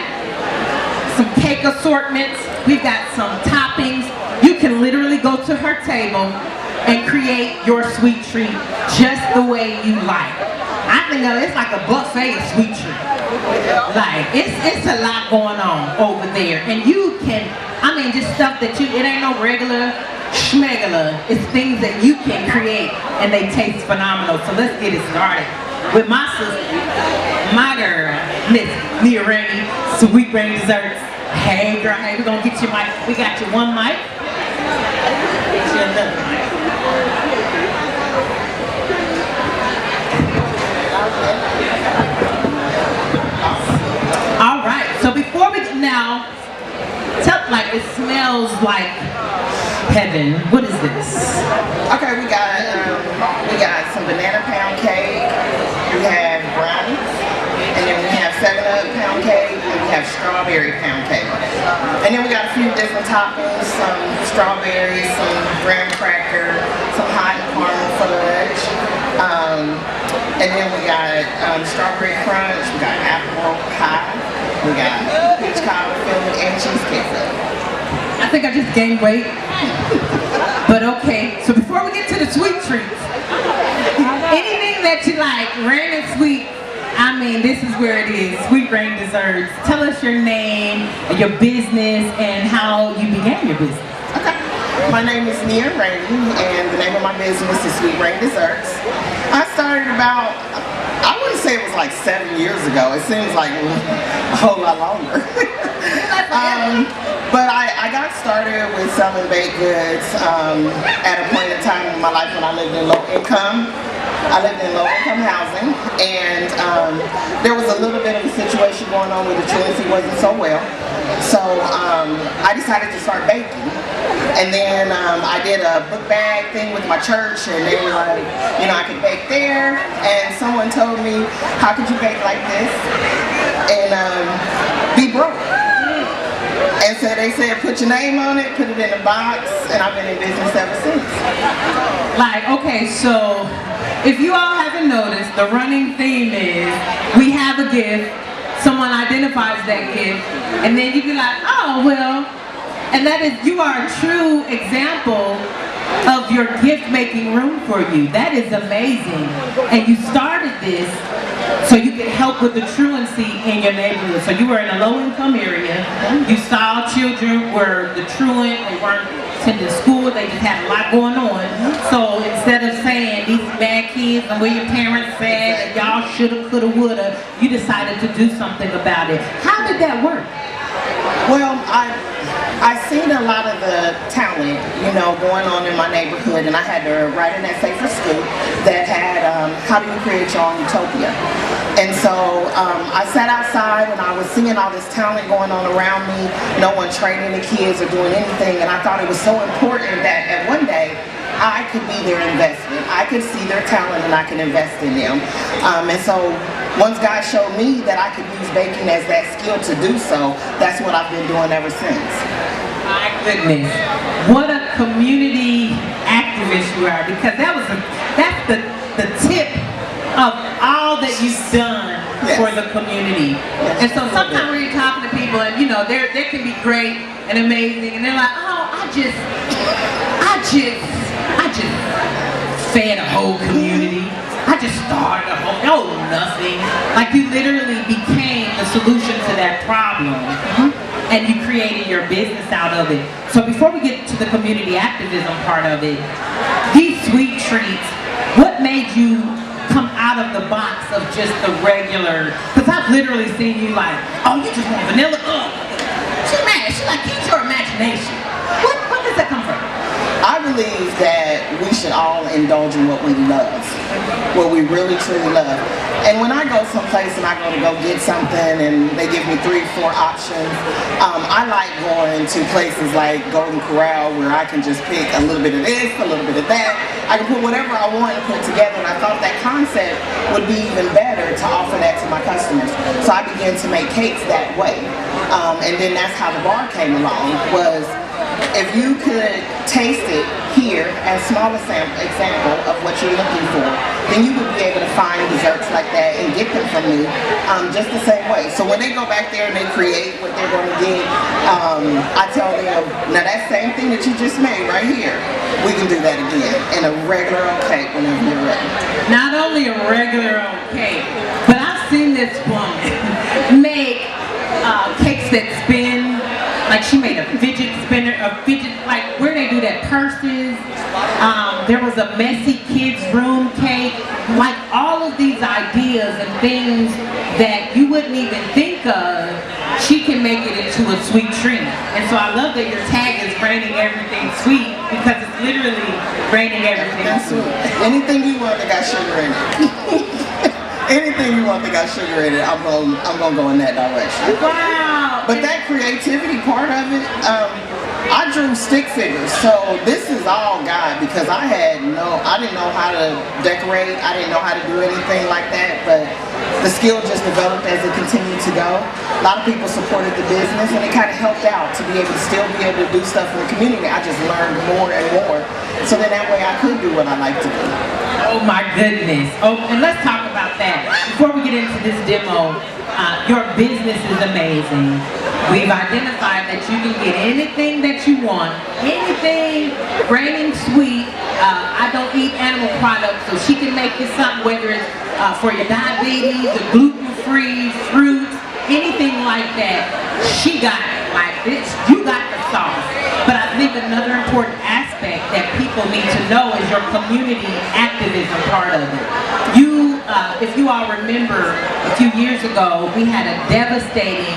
S2: some cake assortments, we've got some toppings. You can literally go to her table and create your sweet treat just the way you like. I think of it, it's like a buffet of sweet treat. Like, it's a lot going on over there. And you can, I mean, just stuff that it ain't no regular schmegula. It's things that you can create and they taste phenomenal. So let's get it started with my sister, my girl, Miss Nia Rainey, Sweet Rain Desserts. Hey girl, hey, we're gonna get you mic. We got you one mic. Get you another mic. All right, so before we now, tell, like, it smells like heaven. What is this?
S8: Okay, we got some banana pound cake. We have brownies, and then we have 7-Up pound cake, and we have strawberry pound cake. And then we got a few different toppings, some strawberries, some graham cracker, some hot and caramel fudge. And then we got strawberry crunch, we got apple pie, we got peach cobbler filling, and cheesecake filling.
S2: I think I just gained weight. But okay, so before we get to the sweet treats, anything that you like, rain and sweet, I mean, this is where it is, Sweet Rain Desserts. Tell us your name, your business, and how you began your business.
S8: Okay. My name is Nia Rainey, and the name of my business is Sweet Rain Desserts. I started about, I wouldn't say it was like 7 years ago. It seems like a whole lot longer. But I got started with selling baked goods at a point in time in my life when I lived in low income. I lived in low income housing, and there was a little bit of a situation going on where the truancy wasn't so well. So I decided to start baking. And then I did a book bag thing with my church, and they were like, you know, I could bake there. And someone told me, how could you bake like this and be broke? And so they said, put your name on it, put it in a box, and I've been in business ever since.
S2: Like, okay, so if you all haven't noticed, the running theme is we have a gift, someone identifies that gift, and then you be like, oh, well, and that is, you are a true example of your gift making room for you. That is amazing. And you started this so you could help with the truancy in your neighborhood. So you were in a low income area. You saw children were the truant, they weren't attending school, they just had a lot going on. So instead of saying these bad kids and where your parents said and y'all shoulda, coulda, woulda, you decided to do something about it. How did that work?
S8: Well, I seen a lot of the talent, you know, going on in my neighborhood, and I had to write an essay for school that had how do you create your own utopia. And so I sat outside and I was seeing all this talent going on around me, no one training the kids or doing anything, and I thought it was so important that at one day I could be their investment. I could see their talent and I can invest in them. And so once God showed me that I could use baking as that skill to do so, that's what I've been doing ever since.
S2: My goodness, what a community activist you are, because that's the tip of all that you've done for the community. And so sometimes when you're talking to people and you know, they can be great and amazing and they're like, oh, I just fed a whole community. I just started a whole, nothing. Like you literally became the solution to that problem. And you created your business out of it. So before we get to the community activism part of it, these sweet treats, what made you come out of the box of just the regular, because I've literally seen you like, oh, you just want vanilla? She's mad, she's like, use your imagination. What does that come from?
S8: I believe that we should all indulge in what we love, what we really truly love. And when I go someplace and I go get something and they give me 3, 4 options, I like going to places like Golden Corral where I can just pick a little bit of this, a little bit of that. I can put whatever I want and put together, and I thought that concept would be even better to offer that to my customers. So I began to make cakes that way. And then that's how the bar came along, was if you could taste it here as small example of what you're looking for, then you would be able to find desserts like that and get them from me just the same way. So when they go back there and they create what they're going to get, I tell them, now that same thing that you just made right here, we can do that again in a regular old cake whenever you're ready.
S2: Not only a regular old cake, but I've seen this woman make cakes that spin. Like she made a fidget spinner, like where they do that, purses. There was a messy kids room cake. Like all of these ideas and things that you wouldn't even think of, she can make it into a sweet treat. And so I love that your tag is raining everything sweet, because it's literally raining everything sweet.
S8: Anything you want that got sugar in it. Anything you want that got sugar in it, I'm gonna go in that direction.
S2: Wow.
S8: But that creativity part of it, I drew stick figures, so this is all God because I didn't know how to decorate. I didn't know how to do anything like that, but the skill just developed as it continued to go. A lot of people supported the business, and it kind of helped out to be able to still be able to do stuff in the community. I just learned more and more, so then that way I could do what I like to do.
S2: Oh my goodness. Oh, and let's talk about that. Before we get into this demo, your business is amazing. We've identified that you can get anything that you want, anything grain and sweet. I don't eat animal products, so she can make you something, whether it's for your diabetes, or gluten-free, fruits, anything like that. She got it. Like this, you got the sauce. But I think another important aspect that people need to know is your community activism part of it. If you all remember, a few years ago, we had a devastating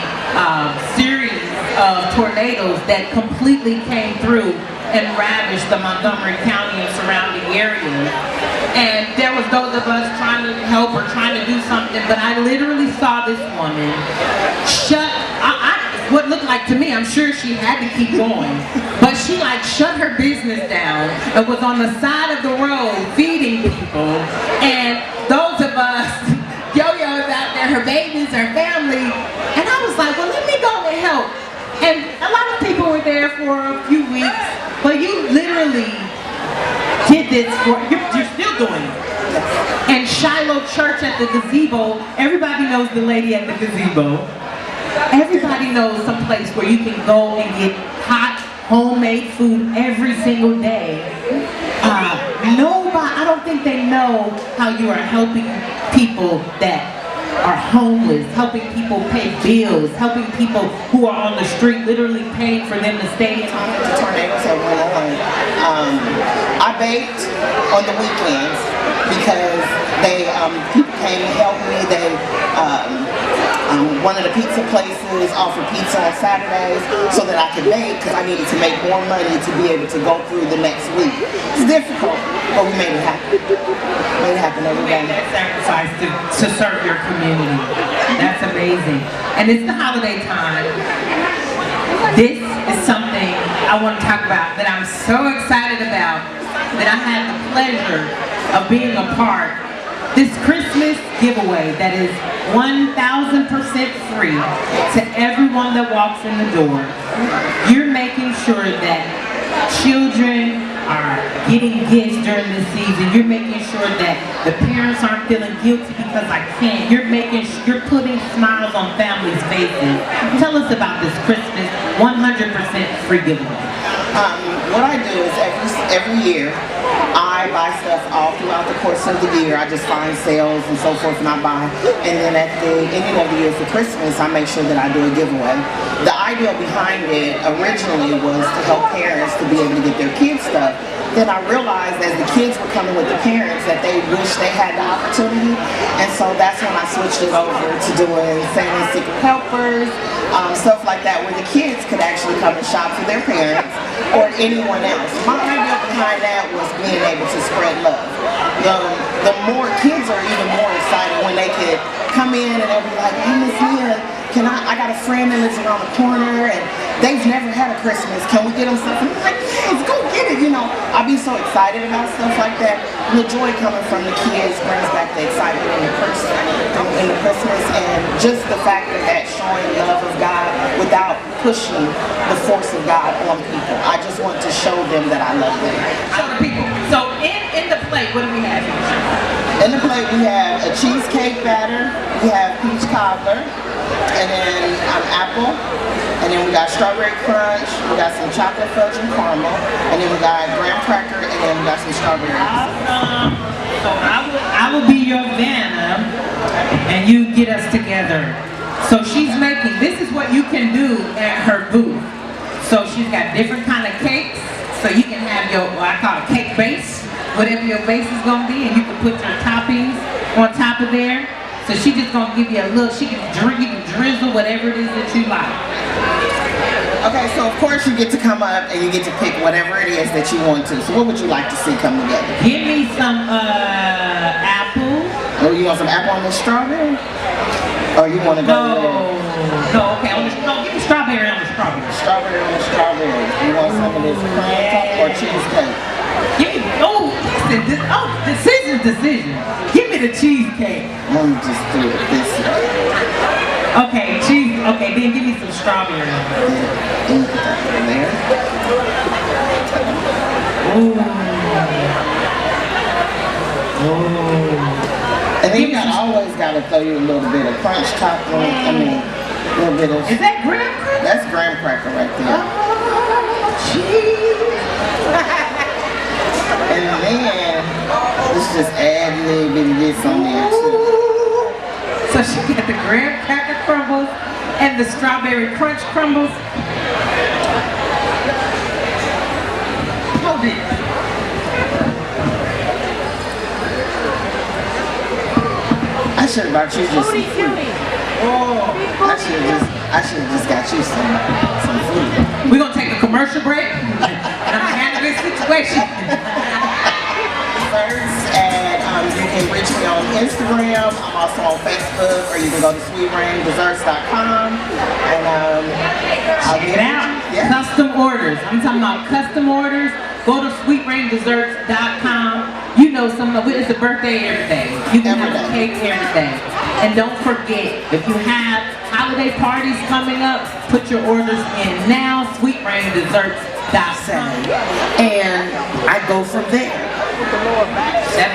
S2: series of tornadoes that completely came through and ravaged the Montgomery County and surrounding areas. And there was those of us trying to help or trying to do something, but I literally saw this woman what looked like to me, I'm sure she had to keep going, but she like shut her business down and was on the side of the road feeding people. And those of us, yo-yos out there, her babies, her family, and I was like, well, let me go and help. And a lot of people were there for a few weeks, but you literally did this you're still doing it. And Shiloh Church at the gazebo, everybody knows the lady at the gazebo. Everybody knows some place where you can go and get hot, homemade food every single day. I don't think they know how you are helping people that are homeless, helping people pay bills, helping people who are on the street, literally paying for them to stay in.
S8: The tornadoes have went on. I baked on the weekends because people came to help me. One of the pizza places offered pizza on Saturdays so that I could bake because I needed to make more money to be able to go through the next week. It's difficult, but we made it happen. Made it happen every day.
S2: That sacrifice to serve your community. That's amazing. And it's the holiday time. This is something I want to talk about that I'm so excited about, that I had the pleasure of being a part. This Christmas giveaway that is 1,000% free to everyone that walks in the door. You're making sure that children are getting gifts during this season. You're making sure that the parents aren't feeling guilty because I can't. You're putting smiles on families' faces. Tell us about this Christmas 100% free giveaway.
S8: What I do is every year, I buy stuff all throughout the course of the year. I just find sales and so forth and I buy. And then at the ending of the year for Christmas, I make sure that I do a giveaway. The idea behind it originally was to help parents to be able to get their kids stuff. Then I realized as the kids were coming with the parents that they wish they had the opportunity. And so that's when I switched it over to doing Santa's Secret Helpers, stuff like that, where the kids could actually come and shop for their parents or anyone else. My idea behind that was being able to spread love. The more kids are even more excited when they could come in and they'll be like, hey, Miss Mia, I got a friend that lives around the corner and they've never had a Christmas. Can we get them something? I'm like, yes, go get it. I'll be so excited about stuff like that. And the joy coming from the kids brings back the excitement in the Christmas, and just the fact that showing love of God without pushing the force of God on people. I just want to show them that I love them.
S2: Show the people. So in the plate, what do we have here?
S8: In the plate we have a cheesecake batter, we have peach cobbler, and then apple, and then we got strawberry crunch, we got some chocolate fudge and caramel, and then we got graham cracker, and then we got some strawberries.
S2: Awesome. So I will be your Vanna, and you get us together. So she's making, this is what you can do at her booth. So she's got different kind of cakes, so you can have your, what I call a cake base, whatever your base is gonna be, and you can put your toppings on top of there. So she's just gonna give you a little, you can drizzle whatever it is that you like.
S8: Okay, so of course you get to come up and you get to pick whatever it is that you want to. So what would you like to see come together?
S2: Give me some apple.
S8: Oh, you want some apple on the strawberry? Or you want to go
S2: No, okay, give me strawberry on the strawberry. strawberry?
S8: Strawberry on the strawberry. You want some of this cream puff or cheesecake?
S2: Give me, decision. Give me the cheesecake.
S8: Let me just do it this way.
S2: Okay, cheese. Okay, then give me some strawberry.
S8: Put that in there. And then you always gotta throw you a little bit of crunch top on it. I mean, a little bit of.
S2: Is that graham cracker?
S8: That's graham cracker right there. And then let's just add a little bit of this on there too.
S2: So she got the graham cracker crumbles and the strawberry crunch crumbles. Hold it.
S8: I should have brought you just some food. Oh, I should have just got you some food.
S2: We're gonna take a commercial break and I'm gonna handle this situation.
S8: First, and you can reach me on Instagram. I'm also on Facebook, or you can go to sweetraindesserts.com and I'll
S2: Check it out.
S8: Yeah.
S2: Custom orders. I'm talking about custom orders. Go to sweetraindesserts.com. You know, it's a birthday every day. You can have a cake every day. And don't forget, if you have holiday parties coming up, put your orders in now, sweetraindesserts.com.
S8: And I go from there.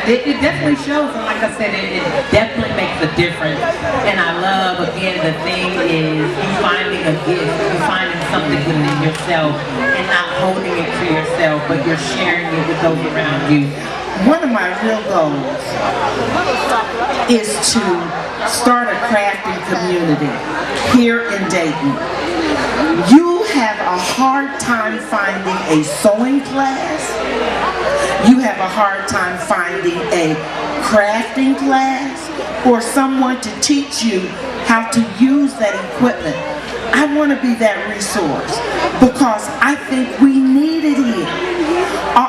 S2: It definitely shows, and like I said, it definitely makes a difference. And I love, again, the thing is you finding a gift, you finding something within yourself and not holding it to yourself, but you're sharing it with those around you.
S8: One of my real goals is to start a crafting community here in Dayton. You have a hard time finding a sewing class. You have a hard time finding a crafting class or someone to teach you how to use that equipment. I want to be that resource because I think we need it here.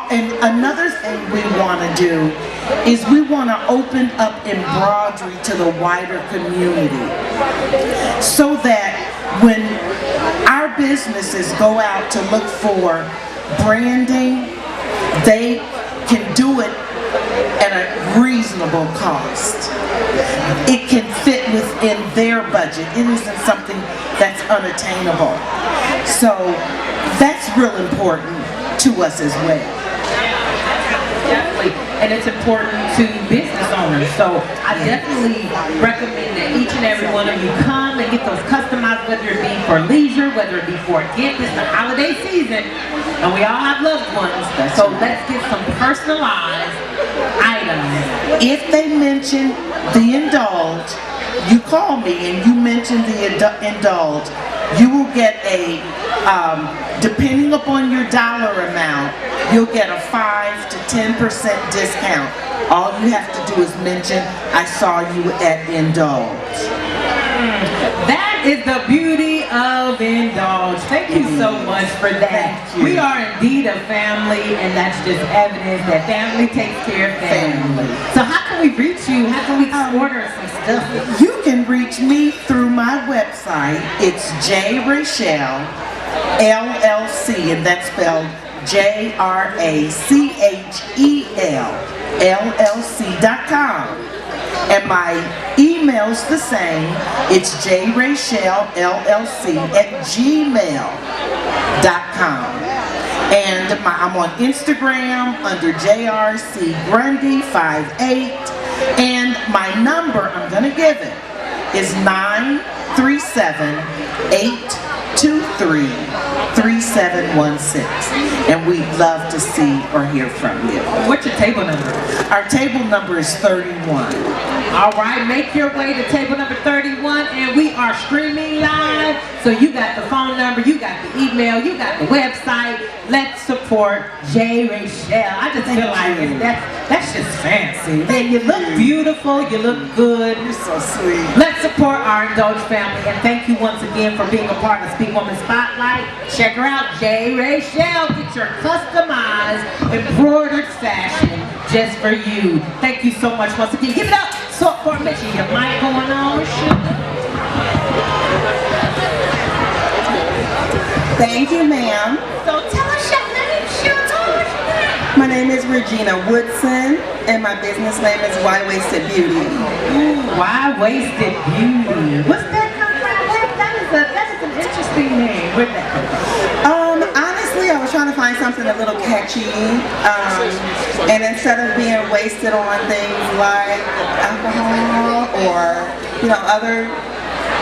S8: And another thing we want to do is we want to open up embroidery to the wider community so that when our businesses go out to look for branding, they can do it at a reasonable cost. It can fit within their budget. It isn't something that's unattainable. So that's real important to us as well.
S2: Definitely, and it's important to business owners. So I definitely recommend that each and every one of you come and get those customized, whether it be for leisure, whether it be for a gift. It's the holiday season, and we all have loved ones. So let's get some personalized items.
S8: If they mention the Indulge, you call me and you mention the Indulge, you will get a, depending upon your dollar amount, you'll get a 5 to 10% discount. All you have to do is mention, I saw you at Indulge.
S2: That is the beauty of Indulge. Thank you so much for that. We are indeed a family, and that's just evidence that family takes care of family. So how can we reach you? How can we order some stuff?
S8: You can reach me through my website. It's J. Rachel, LLC, and that's spelled JRACHEL, LLC.com. And my email's the same. It's jrachelllc@gmail.com. And I'm on Instagram under JRC Grundy 58. And my number, I'm gonna give it, is 937-823-3716. And we'd love to see or hear from you.
S2: What's your table number?
S8: Our table number is 31.
S2: All right, make your way to table number 31, and we are streaming live. So you got the phone number, you got the email, you got the website. Let's support J. Rachel. I just feel like that's just fancy. And you look beautiful, you look good.
S8: You're so sweet.
S2: Let's support our Indulge family, and thank you once again for being a part of Speak Woman Spotlight. Check her out, J. Rachel. Get your customized, embroidered fashion just for you. Thank you so much once again. Give it up for Mitchie. Your mic going on?
S9: Thank you, ma'am.
S2: So tell us your name, Shanda.
S9: My name is Regina Woodson, and my business name is Why Wasted Beauty.
S2: Why Wasted Beauty? What's that come from? That is an interesting name. Where'd that come from?
S9: Honestly, I was trying to find something a little catchy, and instead of being wasted on things like alcohol or other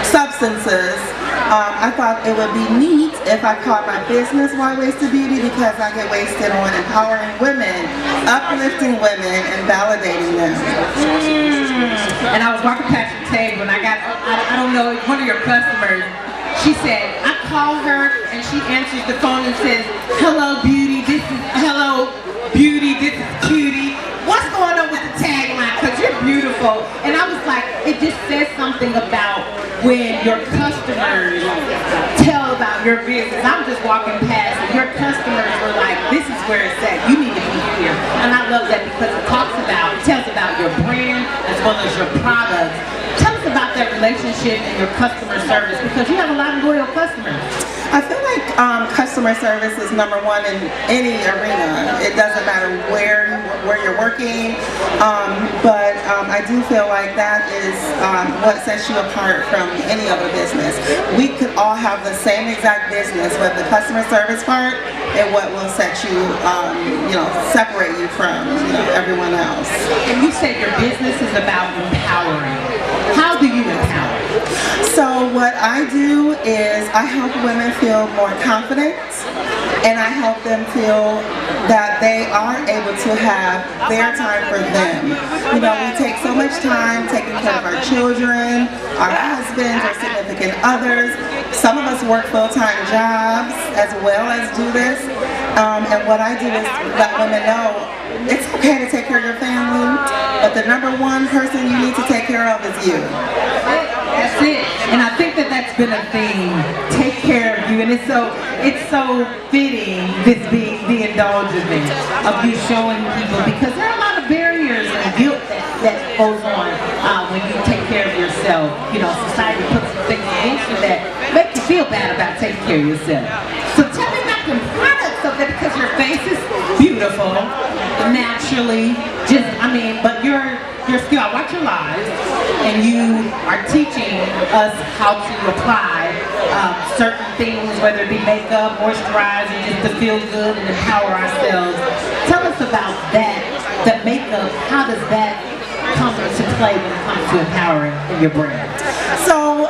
S9: substances, I thought it would be neat if I called my business Why Wasted Beauty, because I get wasted on empowering women, uplifting women, and validating them.
S2: And I was walking past your table and I don't know, one of your customers, she said, I call her and she answers the phone and says, hello beauty, this is cutie. What's going on with the tagline? Because you're beautiful. And I was like, it just says something about when your customers tell about your business. I'm just walking past and your customers were like, this is where it's at. You need to be here. And I love that because it tells about your brand as well as your products. Tell us about that relationship and your customer service, because you have a lot of loyal customers.
S9: I feel like customer service is number one in any arena. It doesn't matter where you're working, but I do feel like that is what sets you apart from any other business. We could all have the same exact business, but the customer service part is what will set you, separate you from everyone else.
S2: And you said your business is about empowering. How do you empower?
S9: So what I do is I help women feel more confident, and I help them feel that they are able to have their time for them. We take so much time taking care of our children, our husbands, our significant others. Some of us work full-time jobs as well as do this. And what I do is let women know it's okay to take care of your family, but the number one person you need to take care of is you.
S2: That's it. And I think that that's been a theme. Take care of you. And it's so fitting, this being the Indulge event, of you showing people, because there are a lot of barriers and guilt that goes on when you take care of yourself. Society puts some things against you that make you feel bad about taking care of yourself. So tell me about the products of it, because your face is beautiful, naturally, but your skill. I watch your lives, and you are teaching us how to apply certain things, whether it be makeup, moisturizer, just to feel good and empower ourselves. Tell us about that, the makeup. How does that come into play when it comes to empowering in your brand?
S9: So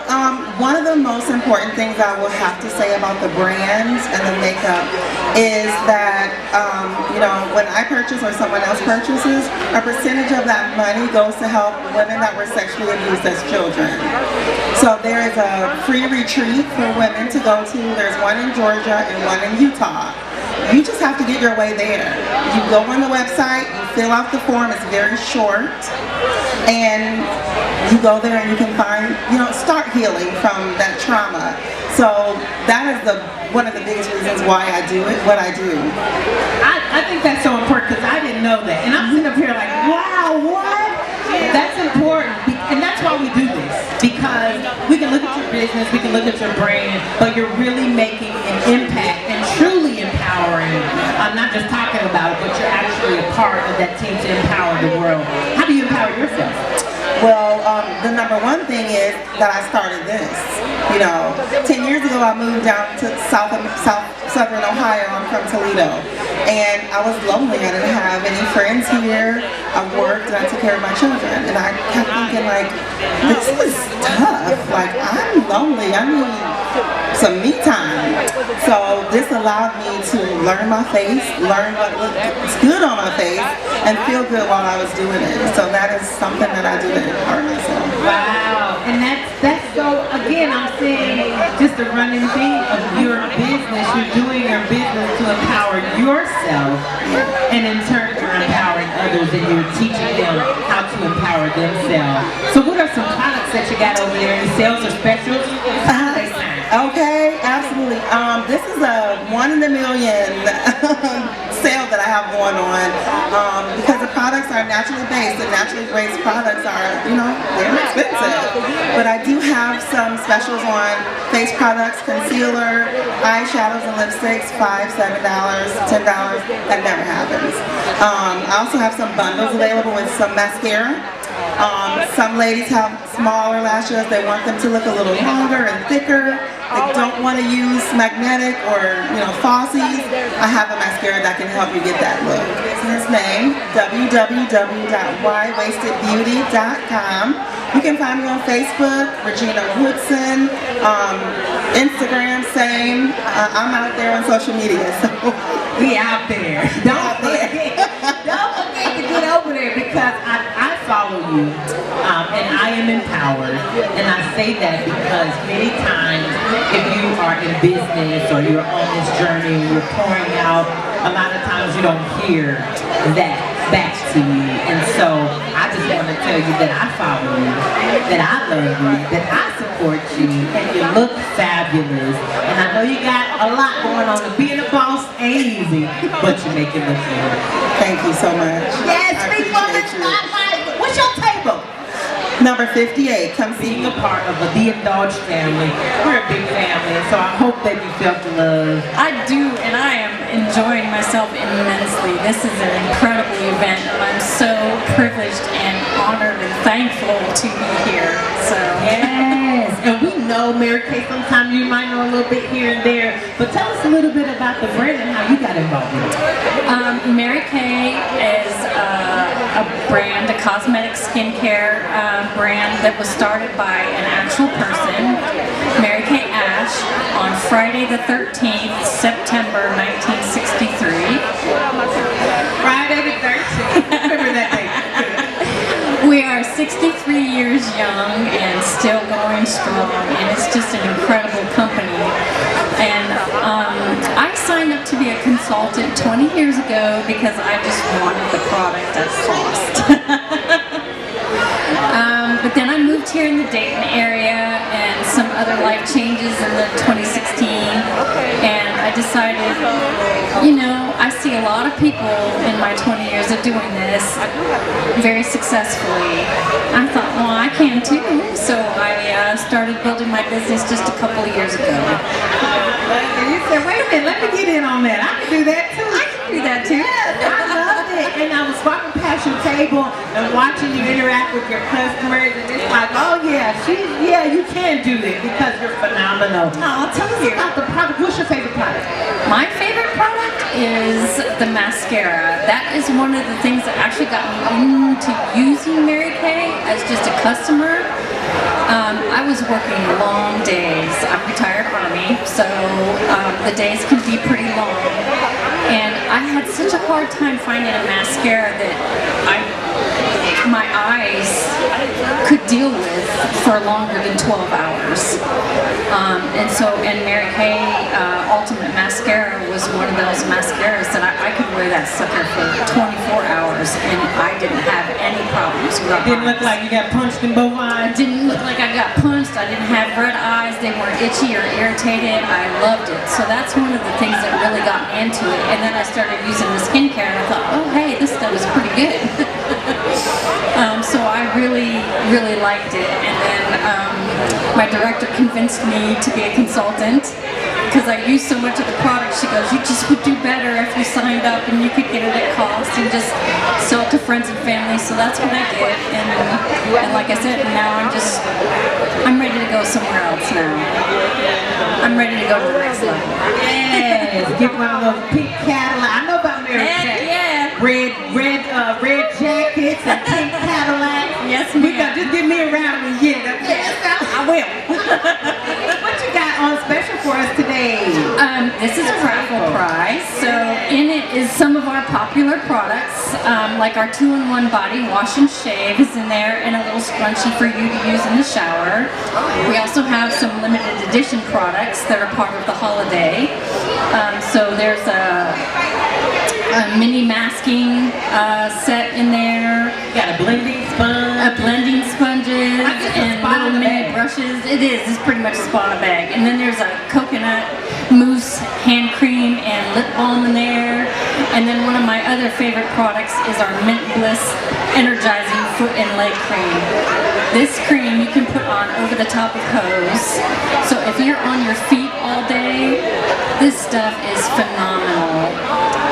S9: one of the most important things I will have to say about the brands and the makeup is that, when I purchase or someone else purchases, a percentage of that money goes to help women that were sexually abused as children. So there is a free retreat for women to go to. There's one in Georgia and one in Utah. You just have to get your way there. You go on the website, you fill out the form, it's very short, and you go there and you can find, start healing from that trauma. So that is one of the biggest reasons why I do it, what I do.
S2: I think that's so important, because I didn't know that. And I'm sitting up here like, wow, what? That's important. And that's why we do this. Because we can look at your business, we can look at your brand, but you're really making an impact and truly empowering. I'm not just talking about it, but you're actually a part of that team to empower the world. How do you empower yourself?
S9: Well, the number one thing is that I started this. 10 years ago I moved down to southern Ohio. I'm from Toledo. And I was lonely. I didn't have any friends here. I worked and I took care of my children. And I kept thinking, this is tough. I'm lonely. I need some me time. So this allowed me to learn my face, learn what looks good on my face, and feel good while I was doing it. So that is something that I do to empower myself.
S2: Wow. And that's so, again, I'm saying just a running theme of your business. You're doing your business to empower yourself, and in turn you're empowering others, and you're teaching them how to empower themselves. So what are some products that you got over there? Any sales or specials?
S9: Okay, absolutely. This is a 1 in a million sale that I have going on, because the products are naturally based, and naturally based products are, they're expensive. But I do have some specials on face products, concealer, eyeshadows and lipsticks, $5, $7, $10. That never happens. I also have some bundles available with some mascara. Some ladies have smaller lashes. They want them to look a little longer and thicker. They don't want to use magnetic or, falsies. I have a mascara that can help you get that look. Business name, www.whywastedbeauty.com. You can find me on Facebook, Regina Woodson, Instagram, same. I'm out there on social media, so
S2: We out there. Don't forget to get over there because I follow you and I am empowered. And I say that because many times if you are in business or you're on this journey and you're pouring out, a lot of times you don't hear that back to you. And so I just want to tell you that I follow you, that I love you, that I support you, and you look fabulous. And I know you got a lot going on. Being a boss ain't easy, but you make it look good.
S9: thank you so much.
S2: Yes,
S9: I
S2: big woman.
S9: appreciate you.
S2: What's your table?
S9: Number 58, come see
S2: Being
S9: me.
S2: a part of the Indulge family, we're a big family, so I hope that you felt the love.
S10: I do, and I am enjoying myself immensely. This is an incredible event, and I'm so privileged and honored and thankful to be here. So
S2: Yes, and we know, Mary Kay, sometimes you might know a little bit here and there, but tell us a little bit about the brand and how you got involved with it.
S10: Mary Kay is a brand, a cosmetic skincare brand that was started by an actual person, Mary Kay Ash, on Friday the 13th, September 1963.
S2: Friday the 13th, remember that day.
S10: We are 63 years young and still going strong, and it's just an incredible company. And I signed up to be a consultant 20 years ago because I just wanted the product at cost. But then I moved here in the Dayton area and some other life changes in the 2016, and I decided, I see a lot of people in my 20 years of doing this very successfully. I thought, well, I can too. So I started building my business just a couple of years ago.
S2: And you said, wait a minute, let me get in on that. I can do that too.
S10: I can do that too.
S2: I loved it. And I was walking past your table and watching you interact with your customers, and it's like, oh yeah, you can do it because you're phenomenal.
S10: Oh,
S2: Tell us about the product. What's your favorite product?
S10: My favorite product is the mascara. That is one of the things that actually got me into using Mary Kay as just a customer. I was working long days. I'm retired Army, so the days can be pretty long. And I had such a hard time finding a mascara that my eyes could deal with for longer than 12 hours. And Mary Kay Ultimate Mascara was one of those mascaras that I could wear that sucker for 24 hours and I didn't have any problems with my
S2: Didn't
S10: eyes.
S2: look like you got punched in both eyes.
S10: It didn't look like I got punched. I didn't have red eyes. They weren't itchy or irritated. I loved it. So that's one of the things that really got me into it. And then I started using the skincare and I thought, oh hey, this stuff is pretty good. So I really, really liked it. And then my director convinced me to be a consultant because I used so much of the product. She goes, you just would do better if you signed up and you could get it at cost and just sell it to friends and family. So that's what I did. And like I said, now I'm ready to go somewhere else now. I'm ready to go to the next level.
S2: Yes, get one of those pink Cadillac. I know about Mary Kay.
S10: Yeah.
S2: Red jackets and pink Cadillacs.
S10: Yes,
S2: We
S10: ma'am.
S2: got just give me around and I will. What you got on special for us today?
S10: This is a raffle prize. So in it is some of our popular products, like our 2-in-1 body wash and shave is in there, and a little scrunchie for you to use in the shower. We also have some limited edition products that are part of the holiday. So there's a mini masking set in there.
S2: Got a blending sponge.
S10: Blending sponges
S2: I guess a
S10: and
S2: spa
S10: little mini
S2: bag.
S10: brushes. It's pretty much a spa bag. And then there's a coconut mousse hand cream and lip balm in there. And then one of my other favorite products is our Mint Bliss Energizing Foot and Leg Cream. This cream you can put on over the top of hose. So if you're on your feet all day, this stuff is phenomenal.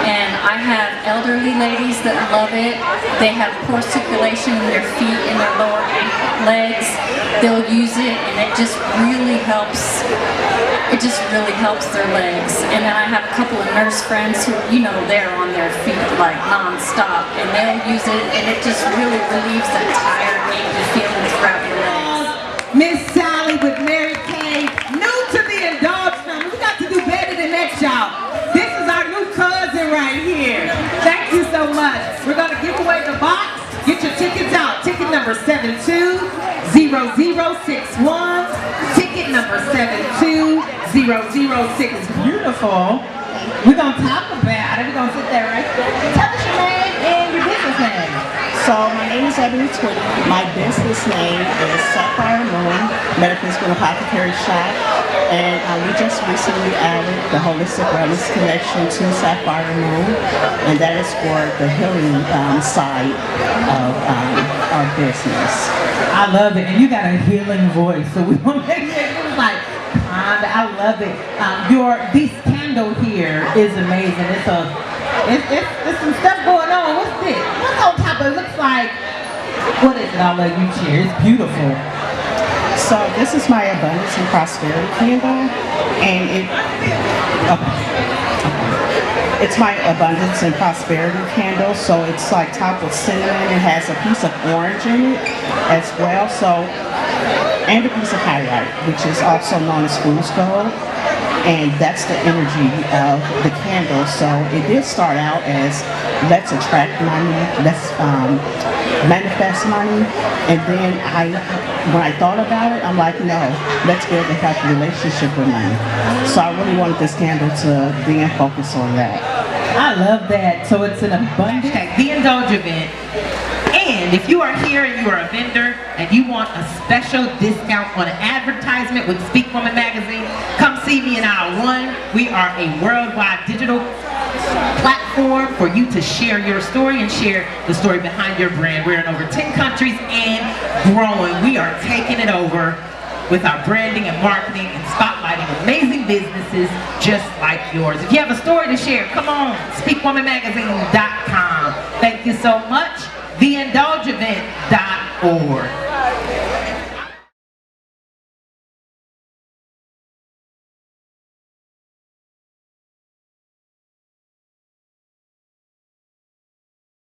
S10: And I have elderly ladies that love it. They have poor circulation in their feet and their lower legs. They'll use it and it just really helps. It just really helps their legs. And then I have a couple of nurse friends who, you know, they're on their feet like non-stop and they'll use it and it just really relieves that tired, achy feeling throughout your legs.
S2: Miss Sally with Mary Kay, new to the Indulge family. We got to do better than that, y'all. This is our new cousin right here. Thank you so much. We're gonna give away the box. Get your tickets out. Ticket number 720061. Ticket number 720061. Beautiful. We're gonna talk about it. We're gonna sit there right there. Tell us your name and your business name.
S11: So my name is Ebony Twitty. My business name is Sapphire Moon Medical School Apothecary Shop, and we just recently added the Holistic Wellness Connection to Sapphire Moon, and that is for the healing side of our business.
S2: I love it, and you got a healing voice, so we want to make it was like, I love it. This candle here is amazing. It's some stuff going on. What's this? What's on top of it? It looks like, what is it? I'll let you share. It's beautiful.
S11: So this is my Abundance and Prosperity candle, and it's my Abundance and Prosperity candle. So it's like topped with cinnamon. It has a piece of orange in it as well. And a piece of pyrite, which is also known as fool's gold. And that's the energy of the candle. So it did start out as let's attract money, let's manifest money. And then when I thought about it, I'm like, no, let's build a healthy relationship with money. So I really wanted this candle to be in focus on that.
S2: I love that. So it's an abundance.
S1: The Indulge event. And if you are here and you are a vendor and you want a special discount on an advertisement with Speak Woman magazine, come see me in aisle 1. We are a worldwide digital platform for you to share your story and share the story behind your brand. We're in over 10 countries and growing. We are taking it over with our branding and marketing and spotlighting amazing businesses just like yours. If you have a story to share, come on, speakwomanmagazine.com. Thank you so much. theindulgeevent.org.